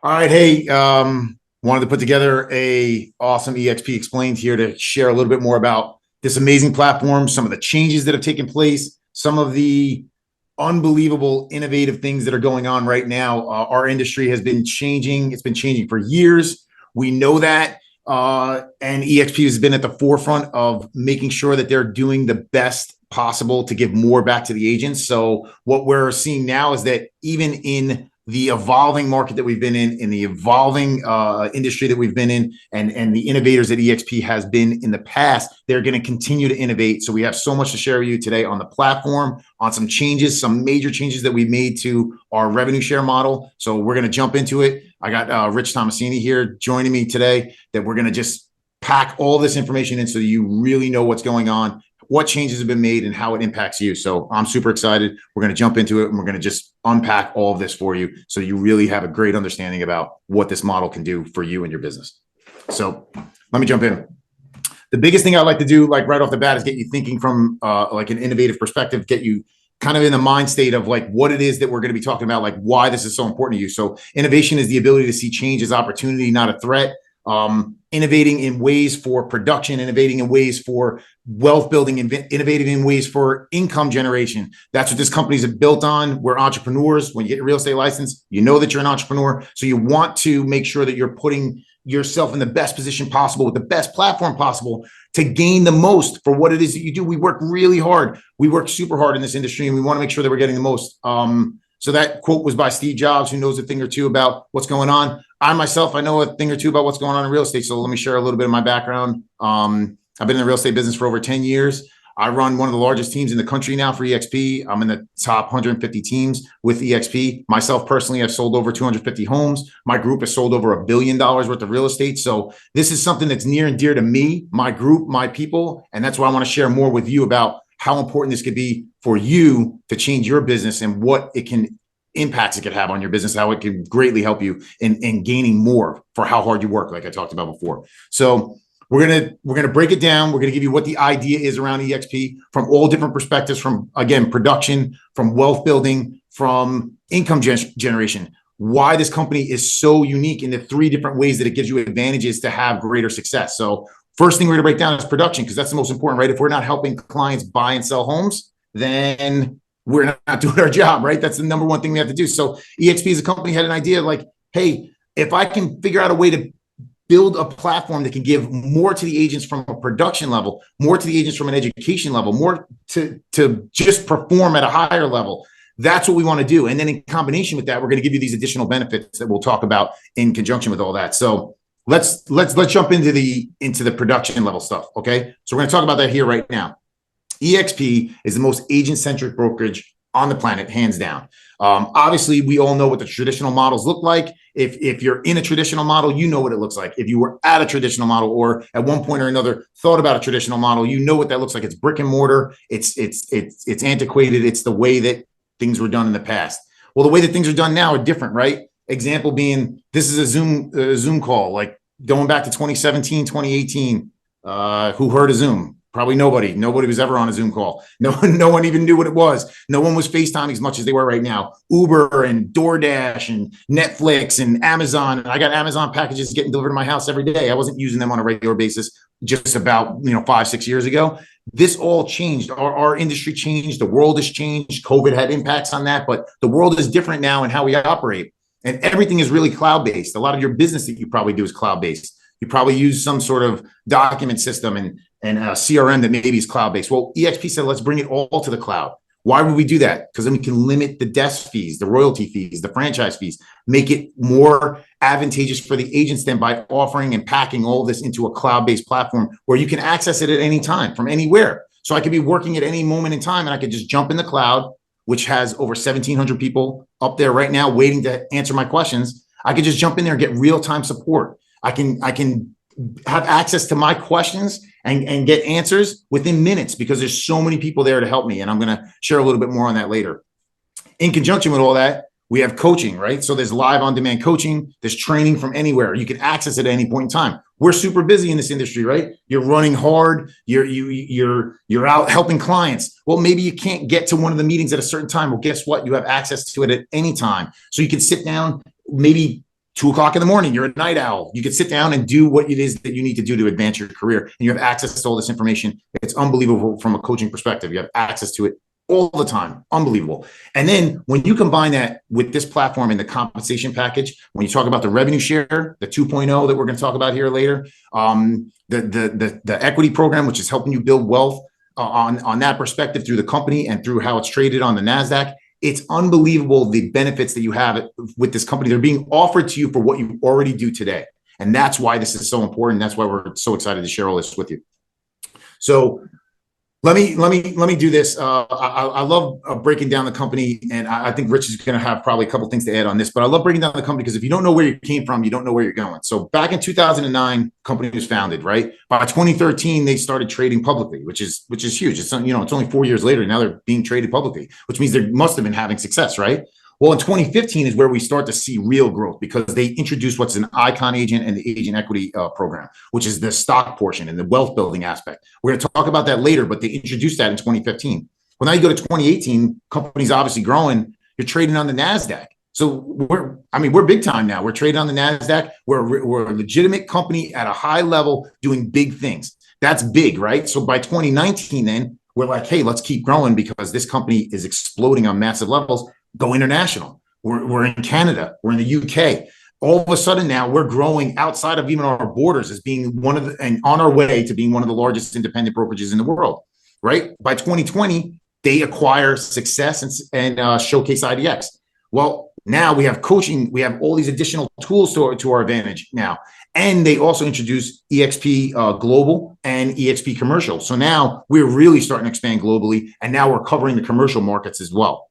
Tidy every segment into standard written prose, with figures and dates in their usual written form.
All right, hey, wanted to put together a awesome eXp Explained here to share a little bit more about this amazing platform, some of the changes that have taken place, some of the unbelievable innovative things that are going on right now. Our industry has been changing. It's been changing for years. We know that. And eXp has been at the forefront of making sure that they're doing the best possible to give more back to the agents. So what we're seeing now is that even in the evolving market that we've been in the evolving industry that we've been in, and the innovators that eXp has been in the past, they're going to continue to innovate. So we have so much to share with you today on the platform, on some changes, some major changes that we made to our revenue share model. So we're going to jump into it. I got Rich Tomasini here joining me today, that we're going to just pack all this information in so you really know what's going on, what changes have been made, and how it impacts you. So I'm super excited. We're going to jump into it, and we're going to just unpack all of this for you so you really have a great understanding about what this model can do for you and your business. So let me jump in. The biggest thing I like to do, like right off the bat, is get you thinking from like an innovative perspective, get you kind of in the mind state of like what it is that we're going to be talking about, like why this is so important to you. So innovation is the ability to see change as opportunity, not a threat. Innovating in ways for production, innovating in ways for wealth building, innovating in ways for income generation. That's what this company's built on. We're entrepreneurs. When you get a real estate license, you know that you're an entrepreneur. So you want to make sure that you're putting yourself in the best position possible with the best platform possible to gain the most for what it is that you do. We work really hard. We work super hard in this industry, and we want to make sure that we're getting the most. So that quote was by Steve Jobs, who knows a thing or two about what's going on. I myself, I know a thing or two about what's going on in real estate. So let me share a little bit of my background. I've been in the real estate business for over 10 years. I run one of the largest teams in the country now for eXp. I'm in the top 150 teams with eXp. Myself personally, I've sold over 250 homes. My group has sold over $1 billion worth of real estate. So this is something that's near and dear to me, my group, my people. And that's why I want to share more with you about how important this could be for you to change your business and what it can impacts it could have on your business, how it can greatly help you in gaining more for how hard you work, like I talked about before. So we're gonna break it down. We're gonna give you what the idea is around eXp from all different perspectives, from again production, from wealth building, from income generation. Why this company is so unique in the 3 different ways that it gives you advantages to have greater success. So first thing we're gonna break down is production, because that's the most important, right? If we're not helping clients buy and sell homes, then we're not doing our job, right? That's the number one thing we have to do. So eXp as a company had an idea like, hey, if I can figure out a way to build a platform that can give more to the agents from a production level, more to the agents from an education level, more to just perform at a higher level, that's what we want to do. And then in combination with that, we're going to give you these additional benefits that we'll talk about in conjunction with all that. So let's jump into the production level stuff. Okay. So we're going to talk about that here right now. eXp is the most agent-centric brokerage on the planet, hands down. Obviously, we all know what the traditional models look like. If you're in a traditional model, you know what it looks like. If you were at a traditional model or at one point or another thought about a traditional model, you know what that looks like. It's brick and mortar. It's antiquated. It's the way that things were done in the past. Well, the way that things are done now are different, right? Example being, this is a Zoom call, like going back to 2017, 2018. Who heard of Zoom? Probably nobody. Nobody was ever on a Zoom call. No one even knew what it was. No one was FaceTiming as much as they were right now. Uber and DoorDash and Netflix and Amazon. And I got Amazon packages getting delivered to my house every day. I wasn't using them on a regular basis just about 5-6 years ago. This all changed. Our industry changed. The world has changed. COVID had impacts on that, but the world is different now in how we operate. And everything is really cloud-based. A lot of your business that you probably do is cloud-based. You probably use some sort of document system and a CRM that maybe is cloud-based. Well, eXp said, let's bring it all to the cloud. Why would we do that? Because then we can limit the desk fees, the royalty fees, the franchise fees, make it more advantageous for the agents then by offering and packing all this into a cloud-based platform where you can access it at any time from anywhere. So I could be working at any moment in time and I could just jump in the cloud, which has over 1,700 people up there right now waiting to answer my questions. I could just jump in there and get real-time support. I can have access to my questions and get answers within minutes because there's so many people there to help me. And I'm going to share a little bit more on that later. In conjunction with all that, we have coaching, right? So there's live on-demand coaching. There's training from anywhere. You can access it at any point in time. We're super busy in this industry, right? You're running hard. You're out helping clients. Well, maybe you can't get to one of the meetings at a certain time. Well, guess what? You have access to it at any time. So you can sit down, maybe 2 o'clock in the morning, you're a night owl. You can sit down and do what it is that you need to do to advance your career. And you have access to all this information. It's unbelievable from a coaching perspective. You have access to it all the time. Unbelievable. And then when you combine that with this platform and the compensation package, when you talk about the revenue share, the 2.0 that we're going to talk about here later, the equity program, which is helping you build wealth on that perspective through the company and through how it's traded on the NASDAQ, it's unbelievable the benefits that you have with this company. They're being offered to you for what you already do today. And that's why this is so important. That's why we're so excited to share all this with you. So let me do this. I love breaking down the company, and I think Rich is going to have probably a couple things to add on this. But I love breaking down the company because if you don't know where you came from, you don't know where you're going. So back in 2009, company was founded, right? By 2013, they started trading publicly, which is huge. It's it's only 4 years later. Now they're being traded publicly, which means they must have been having success, right? Well, in 2015 is where we start to see real growth because they introduced what's an Icon agent and the agent equity program, which is the stock portion and the wealth building aspect. We're going to talk about that later, but they introduced that in 2015. Well, now you go to 2018, company's obviously growing. You're trading on the NASDAQ. So we're big time now. We're trading on the NASDAQ. We're a legitimate company at a high level doing big things. That's big, right? So by 2019, then we're like, hey, let's keep growing because this company is exploding on massive levels. Go international. We're in Canada. We're in the UK. All of a sudden now we're growing outside of even our borders as being and on our way to being one of the largest independent brokerages in the world, right? By 2020, they acquire Success and Showcase IDX. Well, now we have coaching. We have all these additional tools to our advantage now. And they also introduced eXp Global and eXp Commercial. So now we're really starting to expand globally. And now we're covering the commercial markets as well.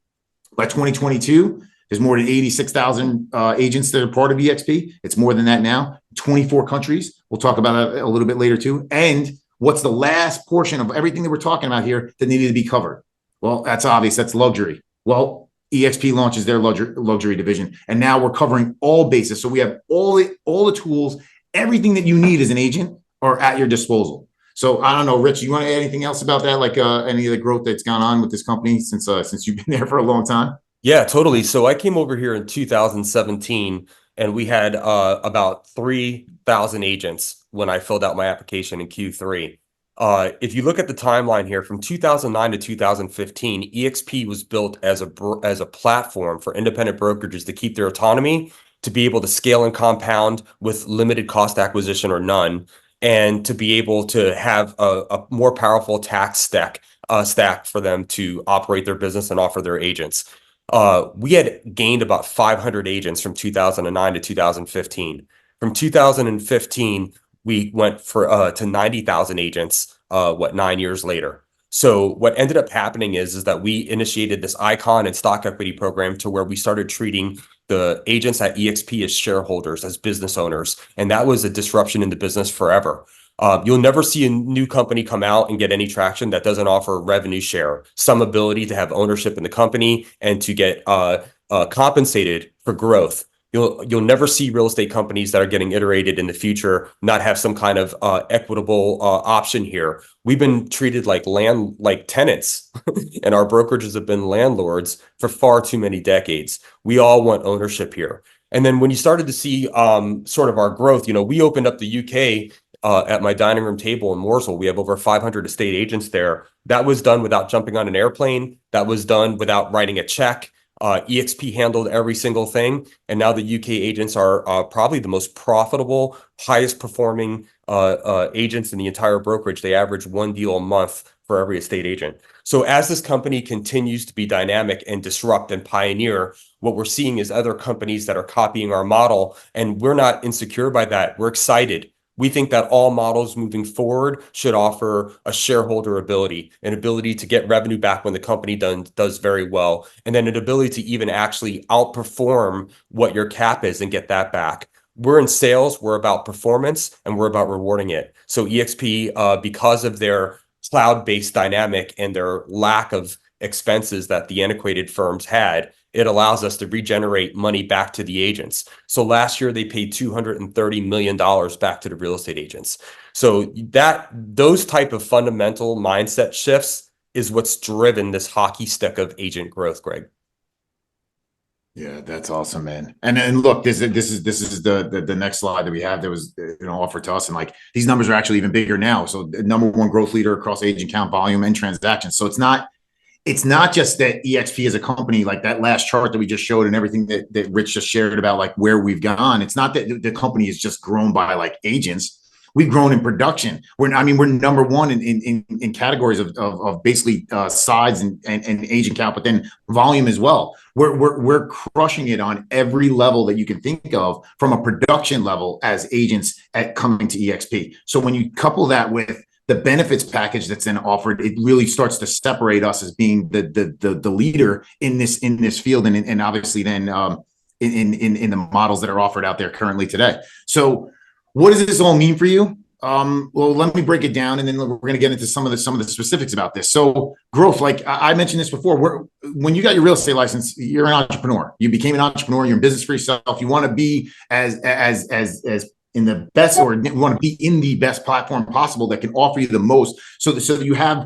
By 2022, there's more than 86,000 agents that are part of eXp. It's more than that now. 24 countries. We'll talk about it a little bit later too. And what's the last portion of everything that we're talking about here that needed to be covered? Well, that's obvious. That's luxury. Well, eXp launches their luxury division, and now we're covering all bases. So we have all the tools, everything that you need as an agent are at your disposal. So I don't know, Rich, you want to add anything else about that? Like any of the growth that's gone on with this company since you've been there for a long time? Yeah, totally. So I came over here in 2017 and we had about 3,000 agents when I filled out my application in Q3. If you look at the timeline here from 2009 to 2015, eXp was built as a platform for independent brokerages to keep their autonomy, to be able to scale and compound with limited cost acquisition or none, and to be able to have a more powerful tax stack for them to operate their business and offer their agents. We had gained about 500 agents from 2009 to 2015. From 2015, we went to 90,000 agents 9 years later. So what ended up happening is that we initiated this Icon and stock equity program to where we started treating the agents at eXp as shareholders, as business owners. And that was a disruption in the business forever. You'll never see a new company come out and get any traction that doesn't offer revenue share, some ability to have ownership in the company and to get compensated for growth. You'll never see real estate companies that are getting iterated in the future not have some kind of equitable option here. We've been treated like tenants, and our brokerages have been landlords for far too many decades. We all want ownership here. And then when you started to see sort of our growth, we opened up the UK at my dining room table in Mooresville. We have over 500 estate agents there. That was done without jumping on an airplane. That was done without writing a check. eXp handled every single thing. And now the UK agents are probably the most profitable, highest performing agents in the entire brokerage. They average one deal a month for every estate agent. So as this company continues to be dynamic and disrupt and pioneer, what we're seeing is other companies that are copying our model. And we're not insecure by that. We're excited. We think that all models moving forward should offer a shareholder ability, an ability to get revenue back when the company does very well, and then an ability to even actually outperform what your cap is and get that back. We're in sales, we're about performance, and we're about rewarding it. So eXp, because of their cloud-based dynamic and their lack of expenses that the antiquated firms had, it allows us to regenerate money back to the agents. So last year they paid $230 million back to the real estate agents. So those type of fundamental mindset shifts is what's driven this hockey stick of agent growth, Greg. Yeah, that's awesome, man. And look, this is the next slide that we have that was offered to us, and like these numbers are actually even bigger now. So the number one growth leader across agent count, volume, and transactions. So it's not just that eXp as a company, like that last chart that we just showed and everything that Rich just shared about like where we've gone. It's not that the company has just grown by like agents. We've grown in production. We're number one in categories of basically size and agent count, but then volume as well. We're crushing it on every level that you can think of from a production level as agents at coming to eXp. So when you couple that with the benefits package that's then offered, it really starts to separate us as being the leader in this field, and obviously then in the models that are offered out there currently today. So what does this all mean for you? Well, let me break it down, and then we're going to get into some of the specifics about this. So growth, like I mentioned this before, when you got your real estate license, you're an entrepreneur. You became an entrepreneur. You're in business for yourself. You want to be as in the best, or you want to be in the best platform possible that can offer you the most, so that you have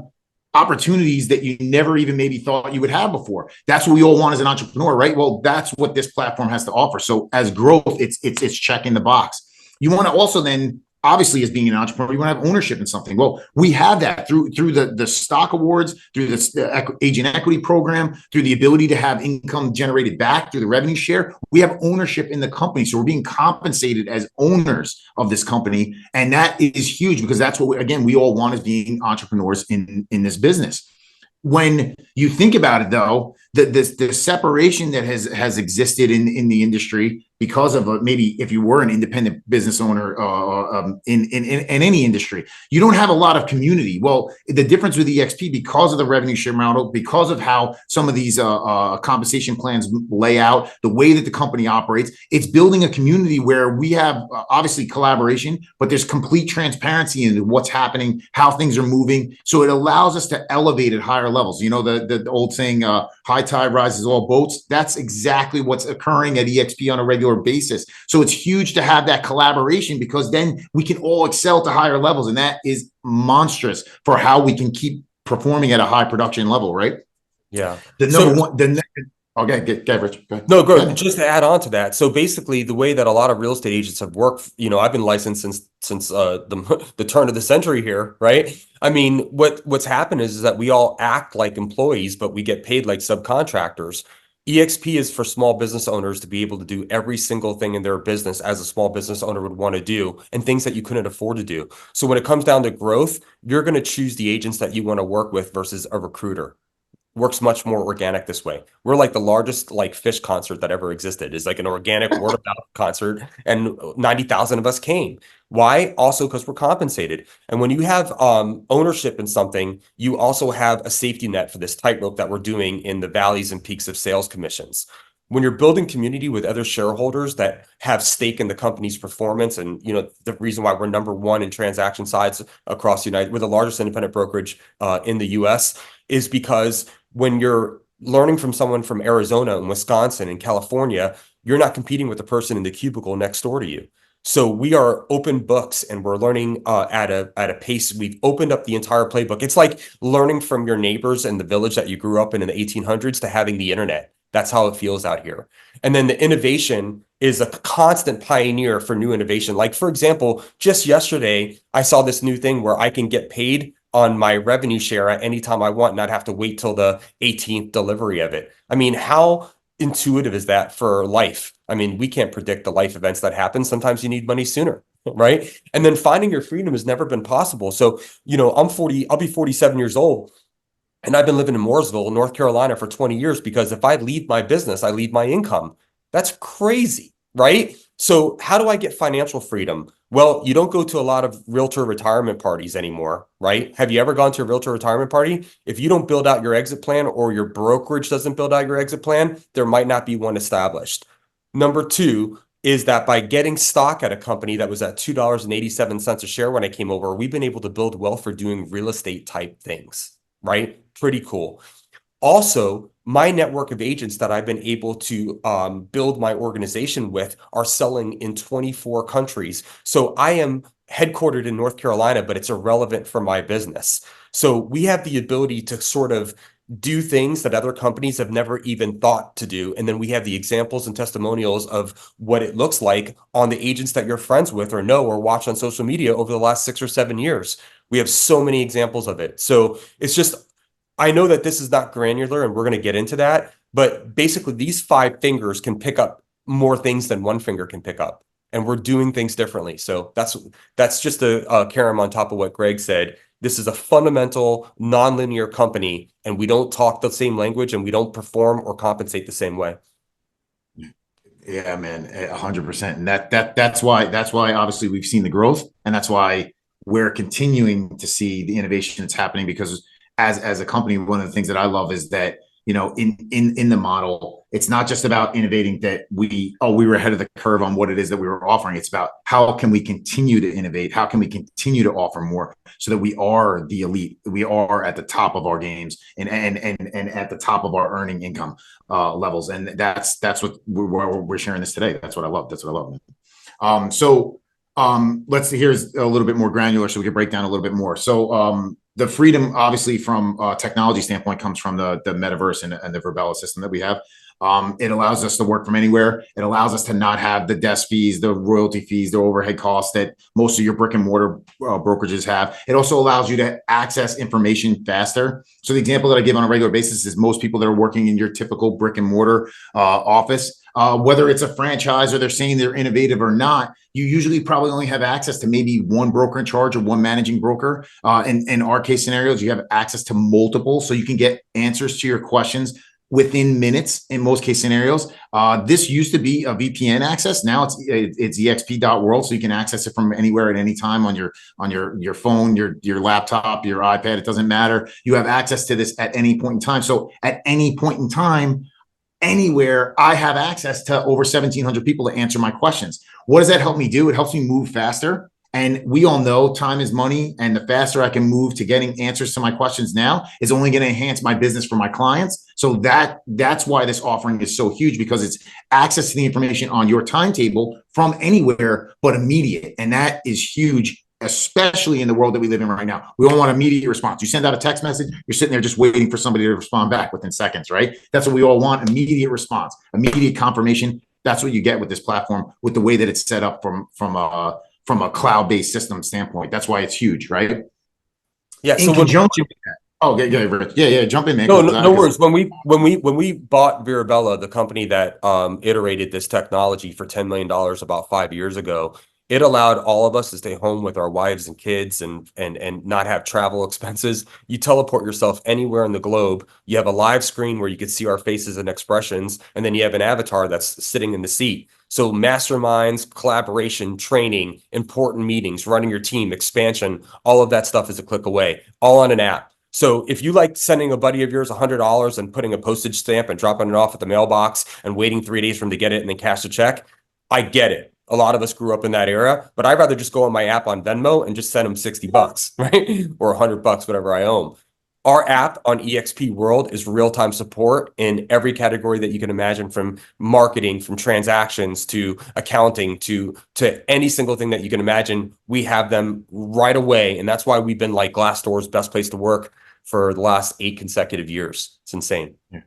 opportunities that you never even maybe thought you would have before. That's what we all want as an entrepreneur, right? Well, that's what this platform has to offer. So as growth, it's checking the box. You want to also then, obviously, as being an entrepreneur, you want to have ownership in something. Well, we have that through the stock awards, through the agent equity program, through the ability to have income generated back through the revenue share. We have ownership in the company, so we're being compensated as owners of this company, and that is huge because that's what we all want as being entrepreneurs in this business. When you think about it, though, the separation that has existed in the industry because of maybe if you were an independent business owner in any industry, you don't have a lot of community. Well, the difference with eXp, because of the revenue share model, because of how some of these compensation plans lay out, the way that the company operates, it's building a community where we have obviously collaboration, but there's complete transparency into what's happening, how things are moving. So it allows us to elevate at higher levels. You know, the old saying, high tide rises all boats. That's exactly what's occurring at eXp on a regular basis. So it's huge to have that collaboration, because then we can all excel to higher levels. And that is monstrous for how we can keep performing at a high production level, right? Yeah. The number one, okay, get Rich. Go ahead. No, just to add on to that. So basically, the way that a lot of real estate agents have worked, I've been licensed since the turn of the century here, right? I mean, what's happened is that we all act like employees, but we get paid like subcontractors. eXp is for small business owners to be able to do every single thing in their business as a small business owner would want to do, and things that you couldn't afford to do. So when it comes down to growth, you're going to choose the agents that you want to work with versus a recruiter. Works much more organic this way. We're like the largest like fish concert that ever existed. It's like an organic word of mouth concert, and 90,000 of us came. Why? Also because we're compensated. And when you have ownership in something, you also have a safety net for this tightrope that we're doing in the valleys and peaks of sales commissions. When you're building community with other shareholders that have stake in the company's performance, and the reason why we're number one in transaction size across the United, we're the largest independent brokerage in the US, is because when you're learning from someone from Arizona and Wisconsin and California, you're not competing with the person in the cubicle next door to you. So we are open books, and we're learning at a pace. We've opened up the entire playbook. It's like learning from your neighbors in the village that you grew up in the 1800s to having the internet. That's how it feels out here. And then the innovation is a constant pioneer for new innovation. Like, for example, just yesterday, I saw this new thing where I can get paid on my revenue share at any time I want, not have to wait till the 18th delivery of it. I mean, how intuitive is that for life? I mean, we can't predict the life events that happen. Sometimes you need money sooner, right? And then finding your freedom has never been possible. So, I'm 40, I'll be 47 years old. And I've been living in Mooresville, North Carolina for 20 years, because if I leave my business, I leave my income. That's crazy, right? So how do I get financial freedom? Well, you don't go to a lot of realtor retirement parties anymore, right? Have you ever gone to a realtor retirement party? If you don't build out your exit plan, or your brokerage doesn't build out your exit plan, there might not be one established. Number two is that by getting stock at a company that was at $2.87 a share when I came over, we've been able to build wealth for doing real estate type things, right? Pretty cool. Also, my network of agents that I've been able to build my organization with are selling in 24 countries. So I am headquartered in North Carolina, but it's irrelevant for my business. So we have the ability to sort of do things that other companies have never even thought to do. And then we have the examples and testimonials of what it looks like on the agents that you're friends with or know or watch on social media over the last 6 or 7 years. We have so many examples of it. So it's just, I know that this is not granular and we're going to get into that, but basically these 5 fingers can pick up more things than one finger can pick up. And we're doing things differently. So that's just a carom on top of what Greg said. This is a fundamental nonlinear company, and we don't talk the same language, and we don't perform or compensate the same way. Yeah, man, 100%. And that's why obviously we've seen the growth, and that's why we're continuing to see the innovation that's happening. Because as a company, one of the things that I love is that, you know, in the model, it's not just about innovating that we were ahead of the curve on what it is that we were offering. It's about how can we continue to innovate? How can we continue to offer more so that we are the elite? We are at the top of our games and at the top of our earning income levels. And that's what we're sharing this today. That's what I love. That's what I love. Let's see, here's a little bit more granular so we can break down a little bit more. So the freedom, obviously, from a technology standpoint, comes from the metaverse and the Virbela system that we have. It allows us to work from anywhere. It allows us to not have the desk fees, the royalty fees, the overhead costs that most of your brick and mortar brokerages have. It also allows you to access information faster. So the example that I give on a regular basis is most people that are working in your typical brick and mortar office, whether it's a franchise or they're saying they're innovative or not, you usually probably only have access to maybe one broker in charge or one managing broker. In our case scenarios, you have access to multiple, so you can get answers to your questions within minutes in most case scenarios. This used to be a VPN access. Now it's exp.world, so you can access it from anywhere at any time on your phone, your laptop, your iPad. It doesn't matter. You have access to this at any point in time. So at any point in time, anywhere, I have access to over 1,700 people to answer my questions. What does that help me do? It helps me move faster. And we all know time is money, and the faster I can move to getting answers to my questions now is only going to enhance my business for my clients. So that's why this offering is so huge, because it's access to the information on your timetable from anywhere, but immediate. And that is huge, especially in the world that we live in right now. We all want immediate response. You send out a text message, you're sitting there just waiting for somebody to respond back within seconds, right? That's what we all want, immediate response, immediate confirmation. That's what you get with this platform, with the way that it's set up from a cloud-based system standpoint. That's why it's huge, right? Yeah. In conjunction with that. Oh, yeah, Rich. Yeah, jump in, man. No worries. When we bought Virbela, the company that iterated this technology for $10 million about 5 years ago, it allowed all of us to stay home with our wives and kids and not have travel expenses. You teleport yourself anywhere in the globe. You have a live screen where you can see our faces and expressions, and then you have an avatar that's sitting in the seat. So masterminds, collaboration, training, important meetings, running your team, expansion, all of that stuff is a click away, all on an app. So if you like sending a buddy of yours $100 and putting a postage stamp and dropping it off at the mailbox and waiting 3 days for him to get it and then cash the check, I get it. A lot of us grew up in that era, but I'd rather just go on my app on Venmo and just send them $60, right? Or $100, whatever I own. Our app on eXp World is real-time support in every category that you can imagine, from marketing, from transactions to accounting to any single thing that you can imagine. We have them right away. And that's why we've been like Glassdoor's best place to work for the last 8 consecutive years. It's insane. Yeah.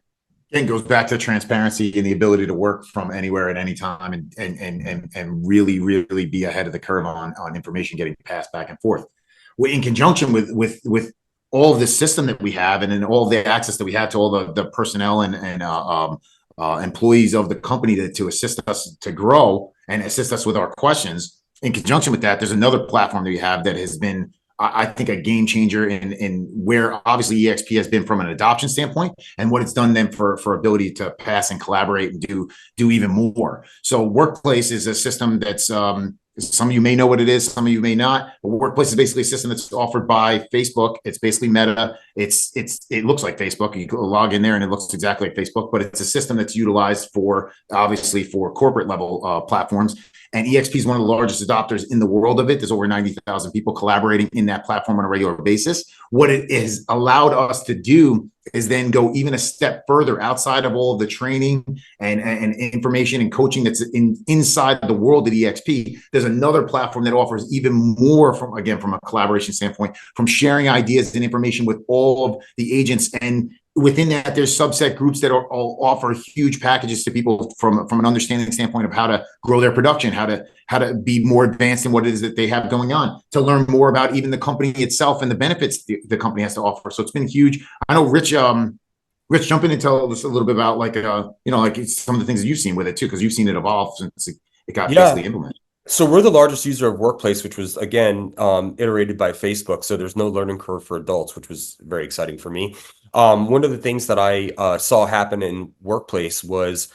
Again, goes back to transparency and the ability to work from anywhere at any time and really be ahead of the curve on information getting passed back and forth. In conjunction with all of this system that we have, and then all of the access that we have to all the personnel and employees of the company to assist us to grow and assist us with our questions. In conjunction with that, there's another platform that we have that has been, I think, a game changer in where obviously eXp has been from an adoption standpoint, and what it's done then for ability to pass and collaborate and do even more. So Workplace is a system that's some of you may know what it is, some of you may not. But Workplace is basically a system that's offered by Facebook. It's basically Meta. It looks like Facebook. You can log in there and it looks exactly like Facebook, but it's a system that's utilized for obviously for corporate level platforms. And eXp is one of the largest adopters in the world of it. There's over 90,000 people collaborating in that platform on a regular basis. What it has allowed us to do is then go even a step further outside of all of the training and information and coaching that's inside the world of eXp. There's another platform that offers even more from a collaboration standpoint, from sharing ideas and information with all of the agents and within that, there's subset groups that all offer huge packages to people from an understanding standpoint of how to grow their production, how to be more advanced in what it is that they have going on, to learn more about even the company itself and the benefits the company has to offer. So it's been huge. I know Rich, jump in and tell us a little bit about like some of the things that you've seen with it too, because you've seen it evolve since it got basically implemented. So we're the largest user of Workplace, which was again iterated by Facebook. So there's no learning curve for adults, which was very exciting for me. One of the things that I saw happen in Workplace was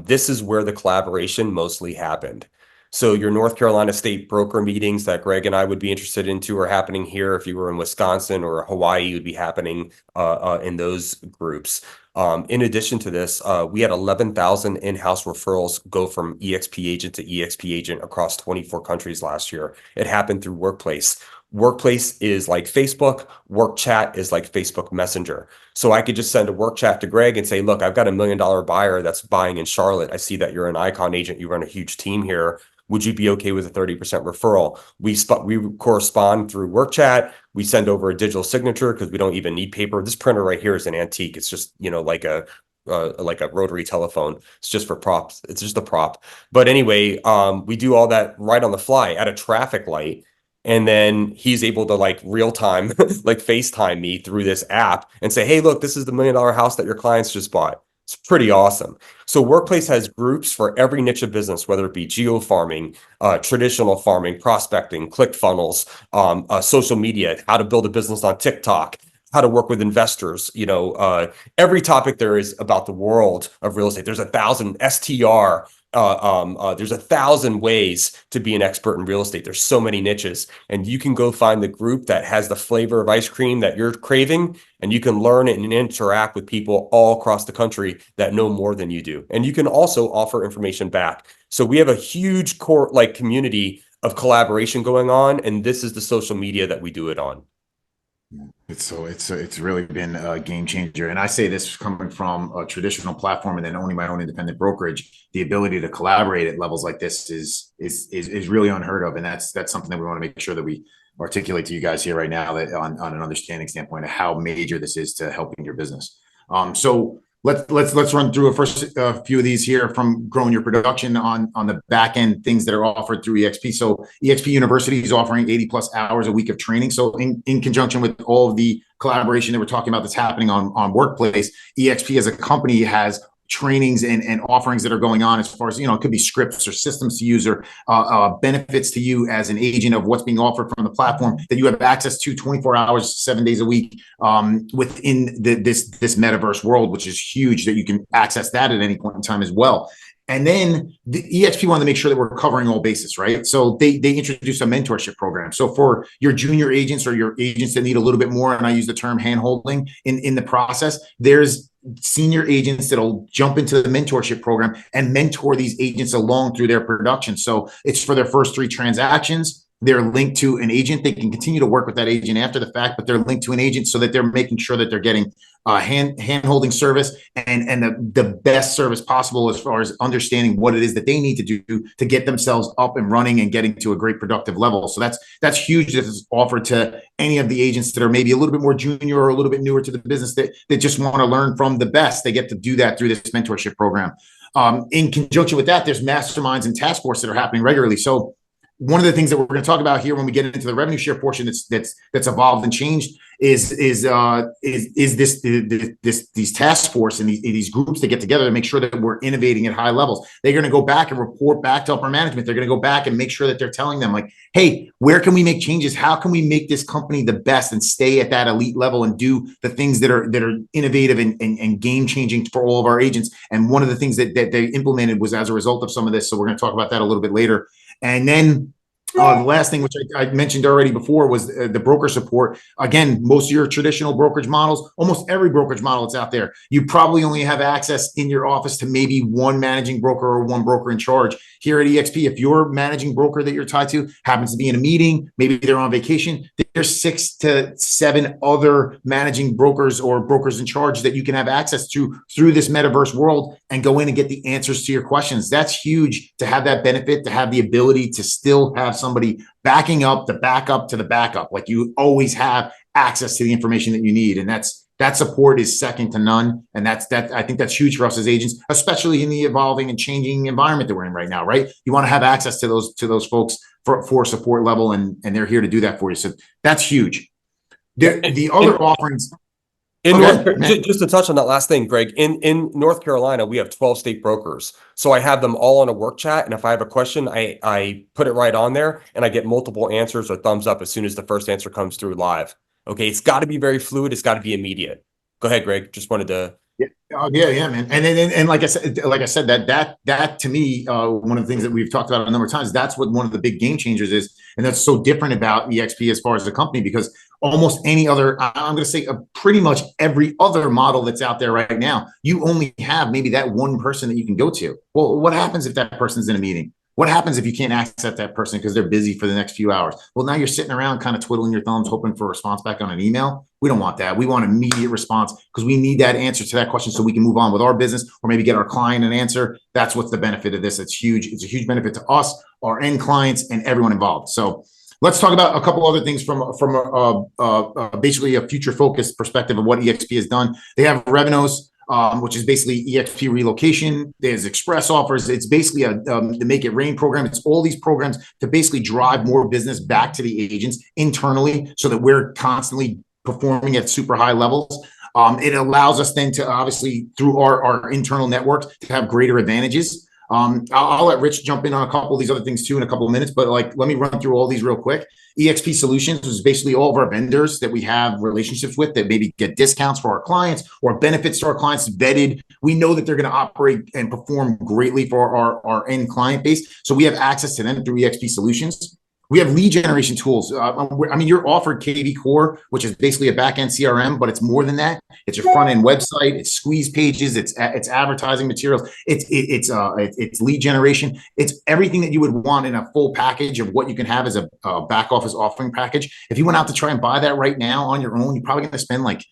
this is where the collaboration mostly happened. So your North Carolina state broker meetings that Greg and I would be interested into are happening here. If you were in Wisconsin or Hawaii, it would be happening in those groups. In addition to this, we had 11,000 in-house referrals go from eXp agent to eXp agent across 24 countries last year. It happened through Workplace. Workplace is like Facebook. Work chat is like Facebook Messenger. So I could just send a work chat to Greg and say, look, I've got $1 million buyer that's buying in Charlotte. I see that you're an Icon agent. You run a huge team here. Would you be okay with a 30% referral? We correspond through work chat. We send over a digital signature because we don't even need paper. This printer right here is an antique. It's just, like a rotary telephone. It's just for props. It's just a prop. But anyway, we do all that right on the fly at a traffic light. And then he's able to like real time, like FaceTime me through this app and say, hey, look, this is the $1 million house that your clients just bought. It's pretty awesome. So Workplace has groups for every niche of business, whether it be geo farming, traditional farming, prospecting, ClickFunnels, social media, how to build a business on TikTok, how to work with investors, every topic there is about the world of real estate. There's 1,000 STR. There's 1,000 ways to be an expert in real estate. There's so many niches, and you can go find the group that has the flavor of ice cream that you're craving, and you can learn and interact with people all across the country that know more than you do. And you can also offer information back. So we have a huge core community of collaboration going on, and this is the social media that we do it on. It's really been a game changer. And I say this coming from a traditional platform and then owning my own independent brokerage, the ability to collaborate at levels like this is really unheard of. And that's something that we want to make sure that we articulate to you guys here right now, that on an understanding standpoint of how major this is to helping your business. So let's run through a few of these here, from growing your production on the back end, things that are offered through eXp. So eXp University is offering 80+ hours a week of training. So in conjunction with all of the collaboration that we're talking about that's happening on Workplace, eXp as a company has trainings and offerings that are going on as far as, it could be scripts or systems to use or benefits to you as an agent of what's being offered from the platform that you have access to 24 hours, 7 days a week within this metaverse world, which is huge, that you can access that at any point in time as well. And then the eXp wanted to make sure that we're covering all bases, right? So they introduced a mentorship program. So for your junior agents or your agents that need a little bit more, and I use the term hand-holding in the process, there's senior agents that'll jump into the mentorship program and mentor these agents along through their production. So it's for their first 3 transactions. They're linked to an agent. They can continue to work with that agent after the fact, but they're linked to an agent so that they're making sure that they're getting hand-holding service and the best service possible as far as understanding what it is that they need to do to get themselves up and running and getting to a great productive level. So that's huge. This is offered to any of the agents that are maybe a little bit more junior or a little bit newer to the business that just want to learn from the best. They get to do that through this mentorship program. In conjunction with that, there's masterminds and task force that are happening regularly. So one of the things that we're going to talk about here when we get into the revenue share portion that's evolved and changed is these task force and these groups that get together to make sure that we're innovating at high levels. They're going to go back and report back to upper management. They're going to go back and make sure that they're telling them, like, hey, where can we make changes? How can we make this company the best and stay at that elite level and do the things that are innovative and game changing for all of our agents? And one of the things that they implemented was as a result of some of this. So we're going to talk about that a little bit later. And then the last thing, which I mentioned already before, was the broker support. Again, most of your traditional brokerage models, almost every brokerage model that's out there, you probably only have access in your office to maybe one managing broker or one broker in charge. Here at eXp, if your managing broker that you're tied to happens to be in a meeting, maybe they're on vacation, there's 6 to 7 other managing brokers or brokers in charge that you can have access to through this metaverse world and go in and get the answers to your questions. That's huge, to have that benefit, to have the ability to still have somebody backing up the backup to the backup. Like, you always have access to the information that you need. And that's That support is second to none. And I think that's huge for us as agents, especially in the evolving and changing environment that we're in right now, right? You want to have access to those folks for support level, and they're here to do that for you. So that's huge. The other offerings. Just to touch on that last thing, Greg, in North Carolina, we have 12 state brokers. So I have them all on a work chat. And if I have a question, I put it right on there and I get multiple answers or thumbs up as soon as the first answer comes through live. Okay. It's got to be very fluid. It's got to be immediate. Go ahead, Greg. Just wanted to. Yeah. Oh, yeah, man. And like I said, that to me, one of the things that we've talked about a number of times, that's what one of the big game changers is. And that's so different about eXp as far as the company, because almost any other, I'm going to say pretty much every other model that's out there right now, you only have maybe that one person that you can go to. Well, what happens if that person's in a meeting? What happens if you can't access that person because they're busy for the next few hours? Well, now you're sitting around kind of twiddling your thumbs, hoping for a response back on an email. We don't want that. We want immediate response because we need that answer to that question so we can move on with our business or maybe get our client an answer. That's what's the benefit of this. It's huge. It's a huge benefit to us, our end clients, and everyone involved. So let's talk about a couple other things from basically a future focused perspective of what eXp has done. They have Revenos, which is basically eXp relocation. There's express offers. It's basically the Make It Rain program. It's all these programs to basically drive more business back to the agents internally so that we're constantly performing at super high levels. It allows us then to obviously through our internal networks to have greater advantages. I'll let Rich jump in on a couple of these other things too in a couple of minutes, but like, let me run through all these real quick. eXp Solutions is basically all of our vendors that we have relationships with that maybe get discounts for our clients or benefits to our clients vetted. We know that they're going to operate and perform greatly for our end client base. So we have access to them through eXp Solutions. We have lead generation tools. I mean, you're offered KV Core, which is basically a back-end CRM, but it's more than that. It's your front-end website. It's squeeze pages. It's advertising materials. It's lead generation. It's everything that you would want in a full package of what you can have as a back office offering package. If you went out to try and buy that right now on your own, you're probably going to spend like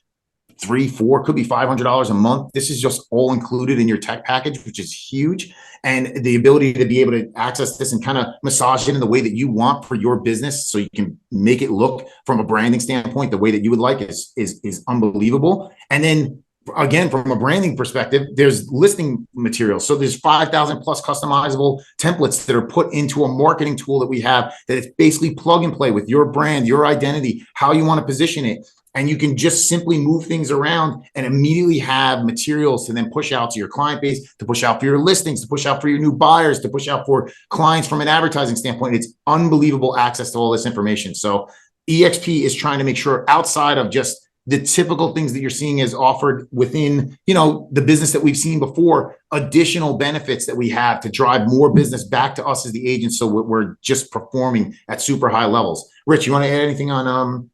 $300, $400, could be $500 a month. This is just all included in your tech package, which is huge. And the ability to be able to access this and kind of massage it in the way that you want for your business so you can make it look from a branding standpoint the way that you would like is unbelievable. And then again, from a branding perspective, there's listing materials. So there's 5,000 plus customizable templates that are put into a marketing tool that we have that it's basically plug and play with your brand, your identity, how you want to position it. And you can just simply move things around and immediately have materials to then push out to your client base, to push out for your listings, to push out for your new buyers, to push out for clients from an advertising standpoint. It's unbelievable access to all this information. So eXp is trying to make sure outside of just the typical things that you're seeing is offered within, the business that we've seen before, additional benefits that we have to drive more business back to us as the agents. So we're just performing at super high levels. Rich, you want to add anything on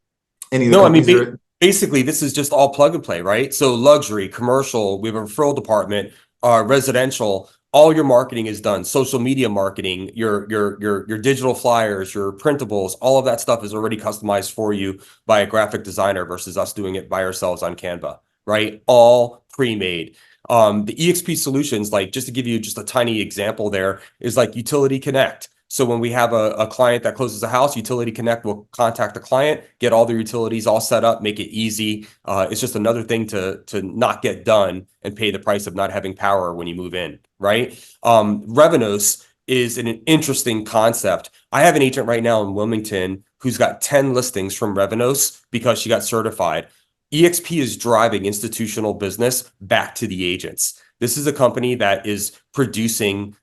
any of the companies? Basically, this is just all plug and play, right? So luxury, commercial, we have a referral department, residential, all your marketing is done. Social media marketing, your digital flyers, your printables, all of that stuff is already customized for you by a graphic designer versus us doing it by ourselves on Canva, right? All pre-made. The eXp solutions, like just to give you just a tiny example there, is like Utility Connect. So when we have a client that closes a house, Utility Connect will contact the client, get all their utilities all set up, make it easy. It's just another thing to not get done and pay the price of not having power when you move in, right? Revenos is an interesting concept. I have an agent right now in Wilmington who's got 10 listings from Revenos because she got certified. eXp is driving institutional business back to the agents. This is a company that is producing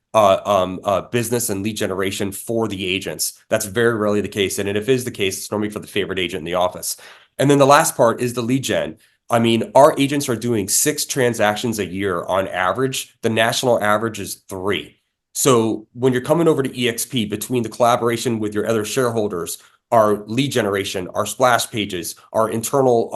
business and lead generation for the agents. That's very rarely the case. And if it is the case, it's normally for the favorite agent in the office. And then the last part is the lead gen. I mean, our agents are doing 6 transactions a year on average. The national average is 3. So when you're coming over to eXp, between the collaboration with your other shareholders, our lead generation, our splash pages, our internal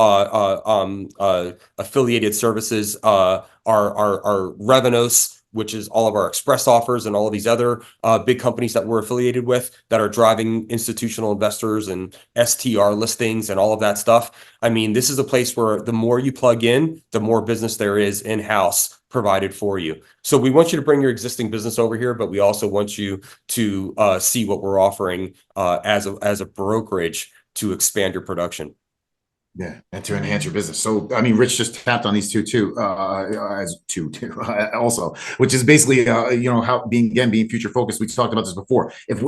affiliated services, our Revenos, which is all of our express offers and all of these other big companies that we're affiliated with that are driving institutional investors and STR listings and all of that stuff. I mean, this is a place where the more you plug in, the more business there is in-house provided for you. So we want you to bring your existing business over here, but we also want you to see what we're offering as a brokerage to expand your production. Yeah, and to enhance your business. So, I mean, Rich just tapped on these two as two too, also, which is basically, how being future focused. We talked about this before. If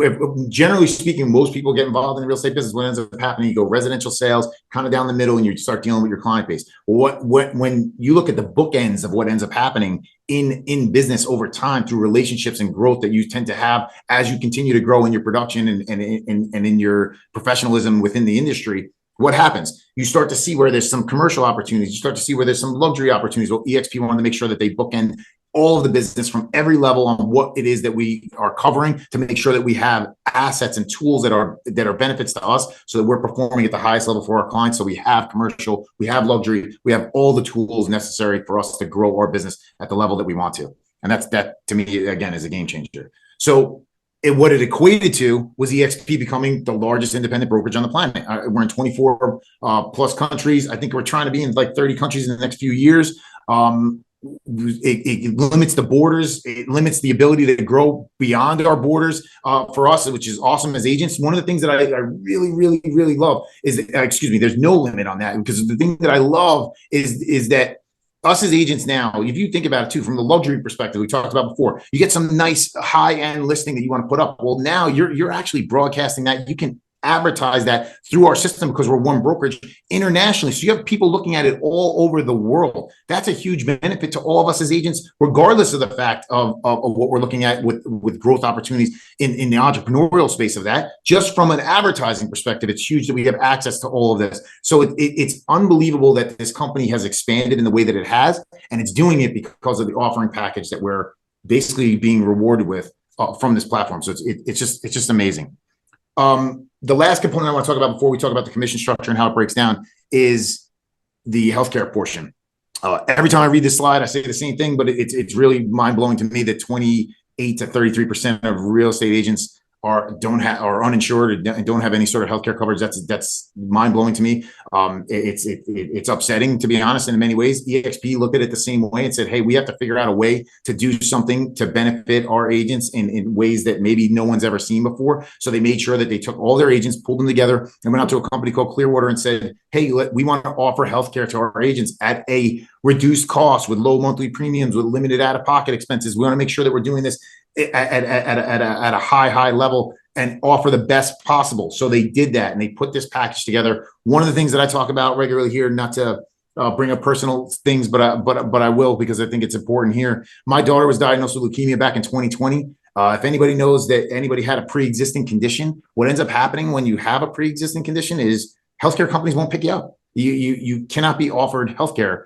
generally speaking, most people get involved in the real estate business, what ends up happening, you go residential sales, kind of down the middle, and you start dealing with your client base. When you look at the bookends of what ends up happening in business over time through relationships and growth that you tend to have as you continue to grow in your production and in your professionalism within the industry, what happens? You start to see where there's some commercial opportunities. You start to see where there's some luxury opportunities. Well, eXp wanted to make sure that they bookend all of the business from every level on what it is that we are covering to make sure that we have assets and tools that are benefits to us so that we're performing at the highest level for our clients. So we have commercial, we have luxury, we have all the tools necessary for us to grow our business at the level that we want to. And that to me, again, is a game changer. So what it equated to was eXp becoming the largest independent brokerage on the planet. We're in 24 plus countries. I think we're trying to be in like 30 countries in the next few years. It limits the borders. It limits the ability to grow beyond our borders for us, which is awesome as agents. One of the things that I really, really, really love is, there's no limit on that, because the thing that I love is that us as agents now, if you think about it too, from the luxury perspective, we talked about before, you get some nice high-end listing that you want to put up. Well, now you're actually broadcasting that. You can advertise that through our system because we're one brokerage internationally. So you have people looking at it all over the world. That's a huge benefit to all of us as agents, regardless of the fact of what we're looking at with growth opportunities in the entrepreneurial space of that. Just from an advertising perspective, it's huge that we have access to all of this. So it's unbelievable that this company has expanded in the way that it has, and it's doing it because of the offering package that we're basically being rewarded with from this platform. So it's just amazing. The last component I want to talk about before we talk about the commission structure and how it breaks down is the healthcare portion. Every time I read this slide, I say the same thing, but it's really mind blowing to me that 28 to 33% of real estate agents are uninsured and don't have any sort of healthcare coverage. That's mind blowing to me. It's upsetting, to be honest, in many ways. eXp looked at it the same way and said, hey, we have to figure out a way to do something to benefit our agents in ways that maybe no one's ever seen before. So they made sure that they took all their agents, pulled them together, and went out to a company called Clearwater and said, hey, we want to offer healthcare to our agents at a reduced cost with low monthly premiums, with limited out-of-pocket expenses. We want to make sure that we're doing this at a high level and offer the best possible. So they did that, and they put this package together. One of the things that I talk about regularly here, not to bring up personal things, but I will, because I think it's important here. My daughter was diagnosed with leukemia back in 2020. If anybody knows that anybody had a pre-existing condition, what ends up happening when you have a pre-existing condition is healthcare companies won't pick you up. You cannot be offered healthcare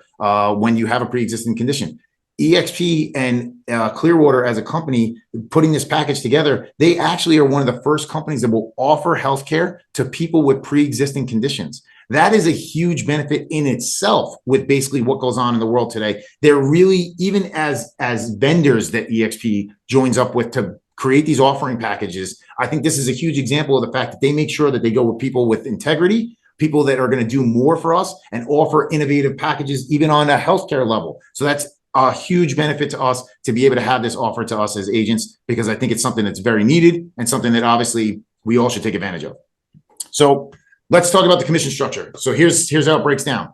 when you have a pre-existing condition. eXp and Clearwater as a company putting this package together, they actually are one of the first companies that will offer healthcare to people with pre-existing conditions. That is a huge benefit in itself with basically what goes on in the world today. They're really, even as vendors that eXp joins up with to create these offering packages, I think this is a huge example of the fact that they make sure that they go with people with integrity, people that are going to do more for us and offer innovative packages even on a healthcare level. So that's a huge benefit to us to be able to have this offered to us as agents, because I think it's something that's very needed and something that obviously we all should take advantage of. So let's talk about the commission structure. So here's how it breaks down.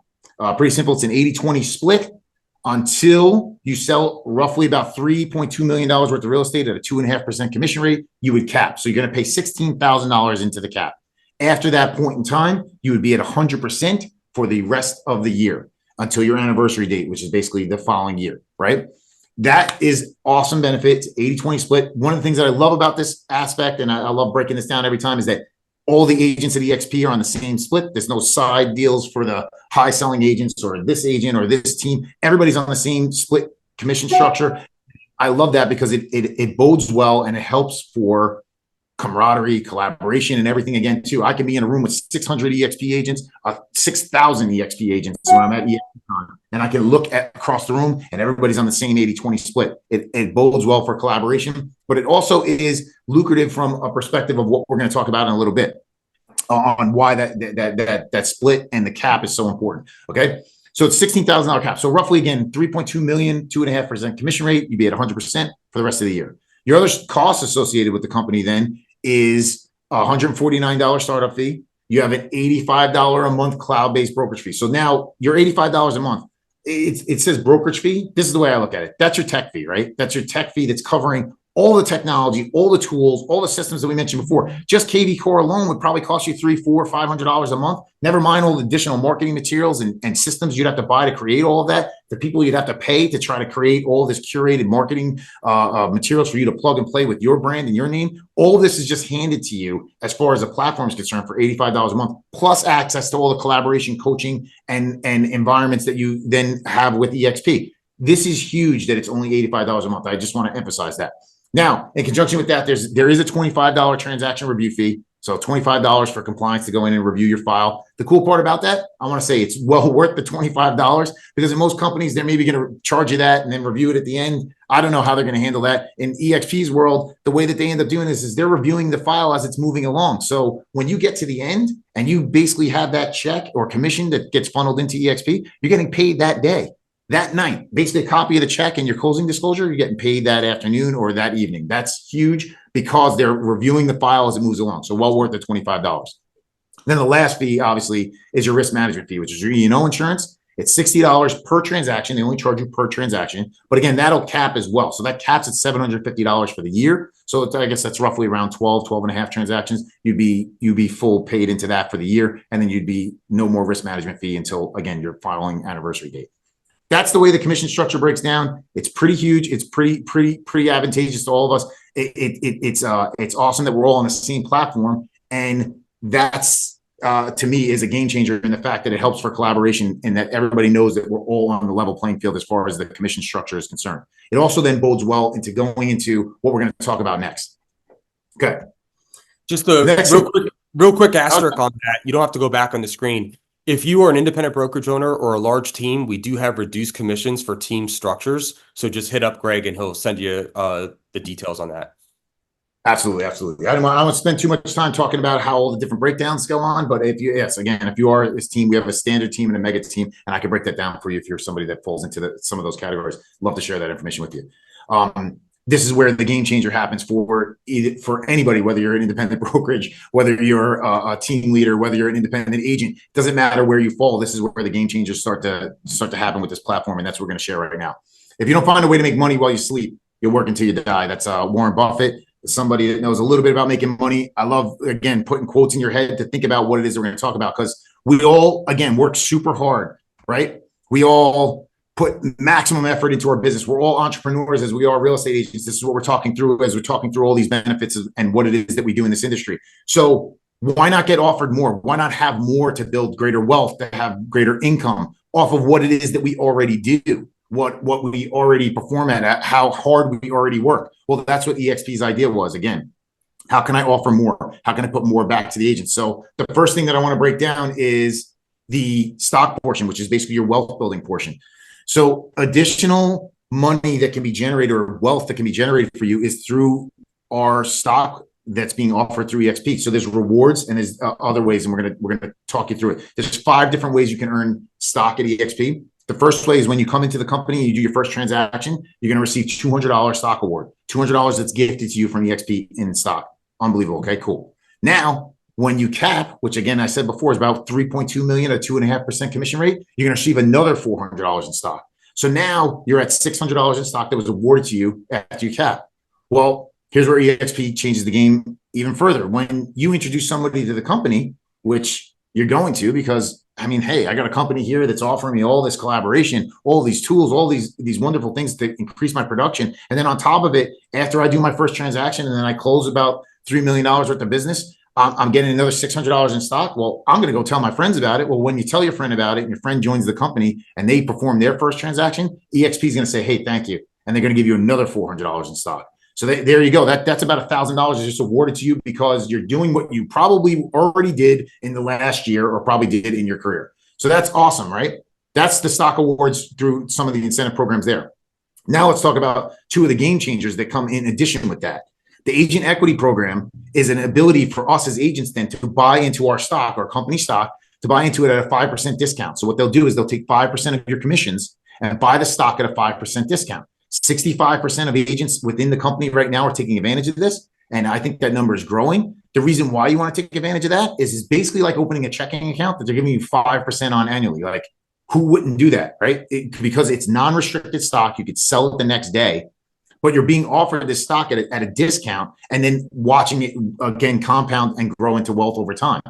Pretty simple. It's an 80-20 split until you sell roughly about $3.2 million worth of real estate at a 2.5% commission rate. You would cap. So you're going to pay $16,000 into the cap. After that point in time, you would be at 100% for the rest of the year until your anniversary date, which is basically the following year, right? That is awesome benefit, 80-20 split. One of the things that I love about this aspect, and I love breaking this down every time, is that all the agents at eXp are on the same split. There's no side deals for the high selling agents or this agent or this team. Everybody's on the same split commission structure. I love that because it bodes well and it helps for camaraderie, collaboration, and everything again too. I can be in a room with 600 eXp agents, 6,000 eXp agents when I'm at eXp, and I can look across the room and everybody's on the same 80-20 split. It bodes well for collaboration, but it also is lucrative from a perspective of what we're going to talk about in a little bit on why that split and the cap is so important. Okay. So it's $16,000 cap. So roughly again, 3.2 million, 2.5% commission rate. You'd be at 100% for the rest of the year. Your other costs associated with the company then is $149 startup fee. You have an $85 a month cloud-based brokerage fee. So now your $85 a month, it says brokerage fee. This is the way I look at it. That's your tech fee, right? That's your tech fee that's covering all the technology, all the tools, all the systems that we mentioned before. Just KV Core alone would probably cost you $300, $400, $500 a month. Never mind all the additional marketing materials and systems you'd have to buy to create all of that. The people you'd have to pay to try to create all this curated marketing materials for you to plug and play with your brand and your name. All of this is just handed to you as far as the platform is concerned for $85 a month, plus access to all the collaboration, coaching, and environments that you then have with eXp. This is huge that it's only $85 a month. I just want to emphasize that. Now, in conjunction with that, there is a $25 transaction review fee. So $25 for compliance to go in and review your file. The cool part about that, I want to say it's well worth the $25 because in most companies, they're maybe going to charge you that and then review it at the end. I don't know how they're going to handle that. In eXp's world, the way that they end up doing this is they're reviewing the file as it's moving along. So when you get to the end and you basically have that check or commission that gets funneled into eXp, you're getting paid that day. That night, basically a copy of the check and your closing disclosure, you're getting paid that afternoon or that evening. That's huge because they're reviewing the file as it moves along. So well worth the $25. Then the last fee, obviously, is your risk management fee, which is your E&O insurance. It's $60 per transaction. They only charge you per transaction. But again, that'll cap as well. So that caps at $750 for the year. So I guess that's roughly around 12 and a half transactions. You'd be full paid into that for the year. And then you'd be no more risk management fee until, again, your filing anniversary date. That's the way the commission structure breaks down. It's pretty huge. It's pretty advantageous to all of us. It's awesome that we're all on the same platform, and that's to me is a game changer in the fact that it helps for collaboration and that everybody knows that we're all on the level playing field as far as the commission structure is concerned. It also then bodes well into going into what we're going to talk about next. Okay. Just a real quick asterisk on that. You don't have to go back on the screen. If you are an independent brokerage owner or a large team, we do have reduced commissions for team structures. So just hit up Greg and he'll send you the details on that. Absolutely. I don't want to spend too much time talking about how all the different breakdowns go on. But if you are this team, we have a standard team and a mega team, and I can break that down for you if you're somebody that falls into some of those categories. Love to share that information with you. This is where the game changer happens for anybody, whether you're an independent brokerage, whether you're a team leader, whether you're an independent agent. Doesn't matter where you fall. This is where the game changers start to happen with this platform, and that's what we're going to share right now. If you don't find a way to make money while you sleep, you'll work until you die. That's Warren Buffett, somebody that knows a little bit about making money. I love, again, putting quotes in your head to think about what it is we're going to talk about, because we all, again, work super hard, right? We all put maximum effort into our business. We're all entrepreneurs as we are real estate agents. This is what we're talking through as we're talking through all these benefits and what it is that we do in this industry. So why not get offered more? Why not have more to build greater wealth, to have greater income off of what it is that we already do, what we already perform at, how hard we already work? Well, that's what eXp's idea was. Again, how can I offer more? How can I put more back to the agent? So the first thing that I want to break down is the stock portion, which is basically your wealth building portion. So additional money that can be generated or wealth that can be generated for you is through our stock that's being offered through eXp. So there's rewards and there's other ways, and we're gonna talk you through it. There's 5 different ways you can earn stock at eXp. The first way is when you come into the company and you do your first transaction, you're gonna receive $200 stock award, $200 that's gifted to you from eXp in stock. Unbelievable. Okay, cool. Now, when you cap, which again, I said before is about 3.2 million, a 2.5% commission rate, you're going to receive another $400 in stock. So now you're at $600 in stock that was awarded to you after you cap. Well, here's where eXp changes the game even further. When you introduce somebody to the company, which you're going to, because I mean, hey, I got a company here that's offering me all this collaboration, all these tools, all these wonderful things to increase my production. And then on top of it, after I do my first transaction and then I close about $3 million worth of business, I'm getting another $600 in stock. Well, I'm going to go tell my friends about it. Well, when you tell your friend about it and your friend joins the company and they perform their first transaction, eXp is going to say, hey, thank you. And they're going to give you another $400 in stock. So there you go. That's about $1,000 is just awarded to you because you're doing what you probably already did in the last year or probably did in your career. So that's awesome, right? That's the stock awards through some of the incentive programs there. Now let's talk about 2 of the game changers that come in addition with that. The agent equity program is an ability for us as agents then to buy into our stock, our company stock, to buy into it at a 5% discount. So what they'll do is they'll take 5% of your commissions and buy the stock at a 5% discount. 65% of agents within the company right now are taking advantage of this. And I think that number is growing. The reason why you want to take advantage of that is basically like opening a checking account that they're giving you 5% on annually. Like, who wouldn't do that, right? Because it's non-restricted stock. You could sell it the next day, but you're being offered this stock at a discount and then watching it again compound and grow into wealth over time.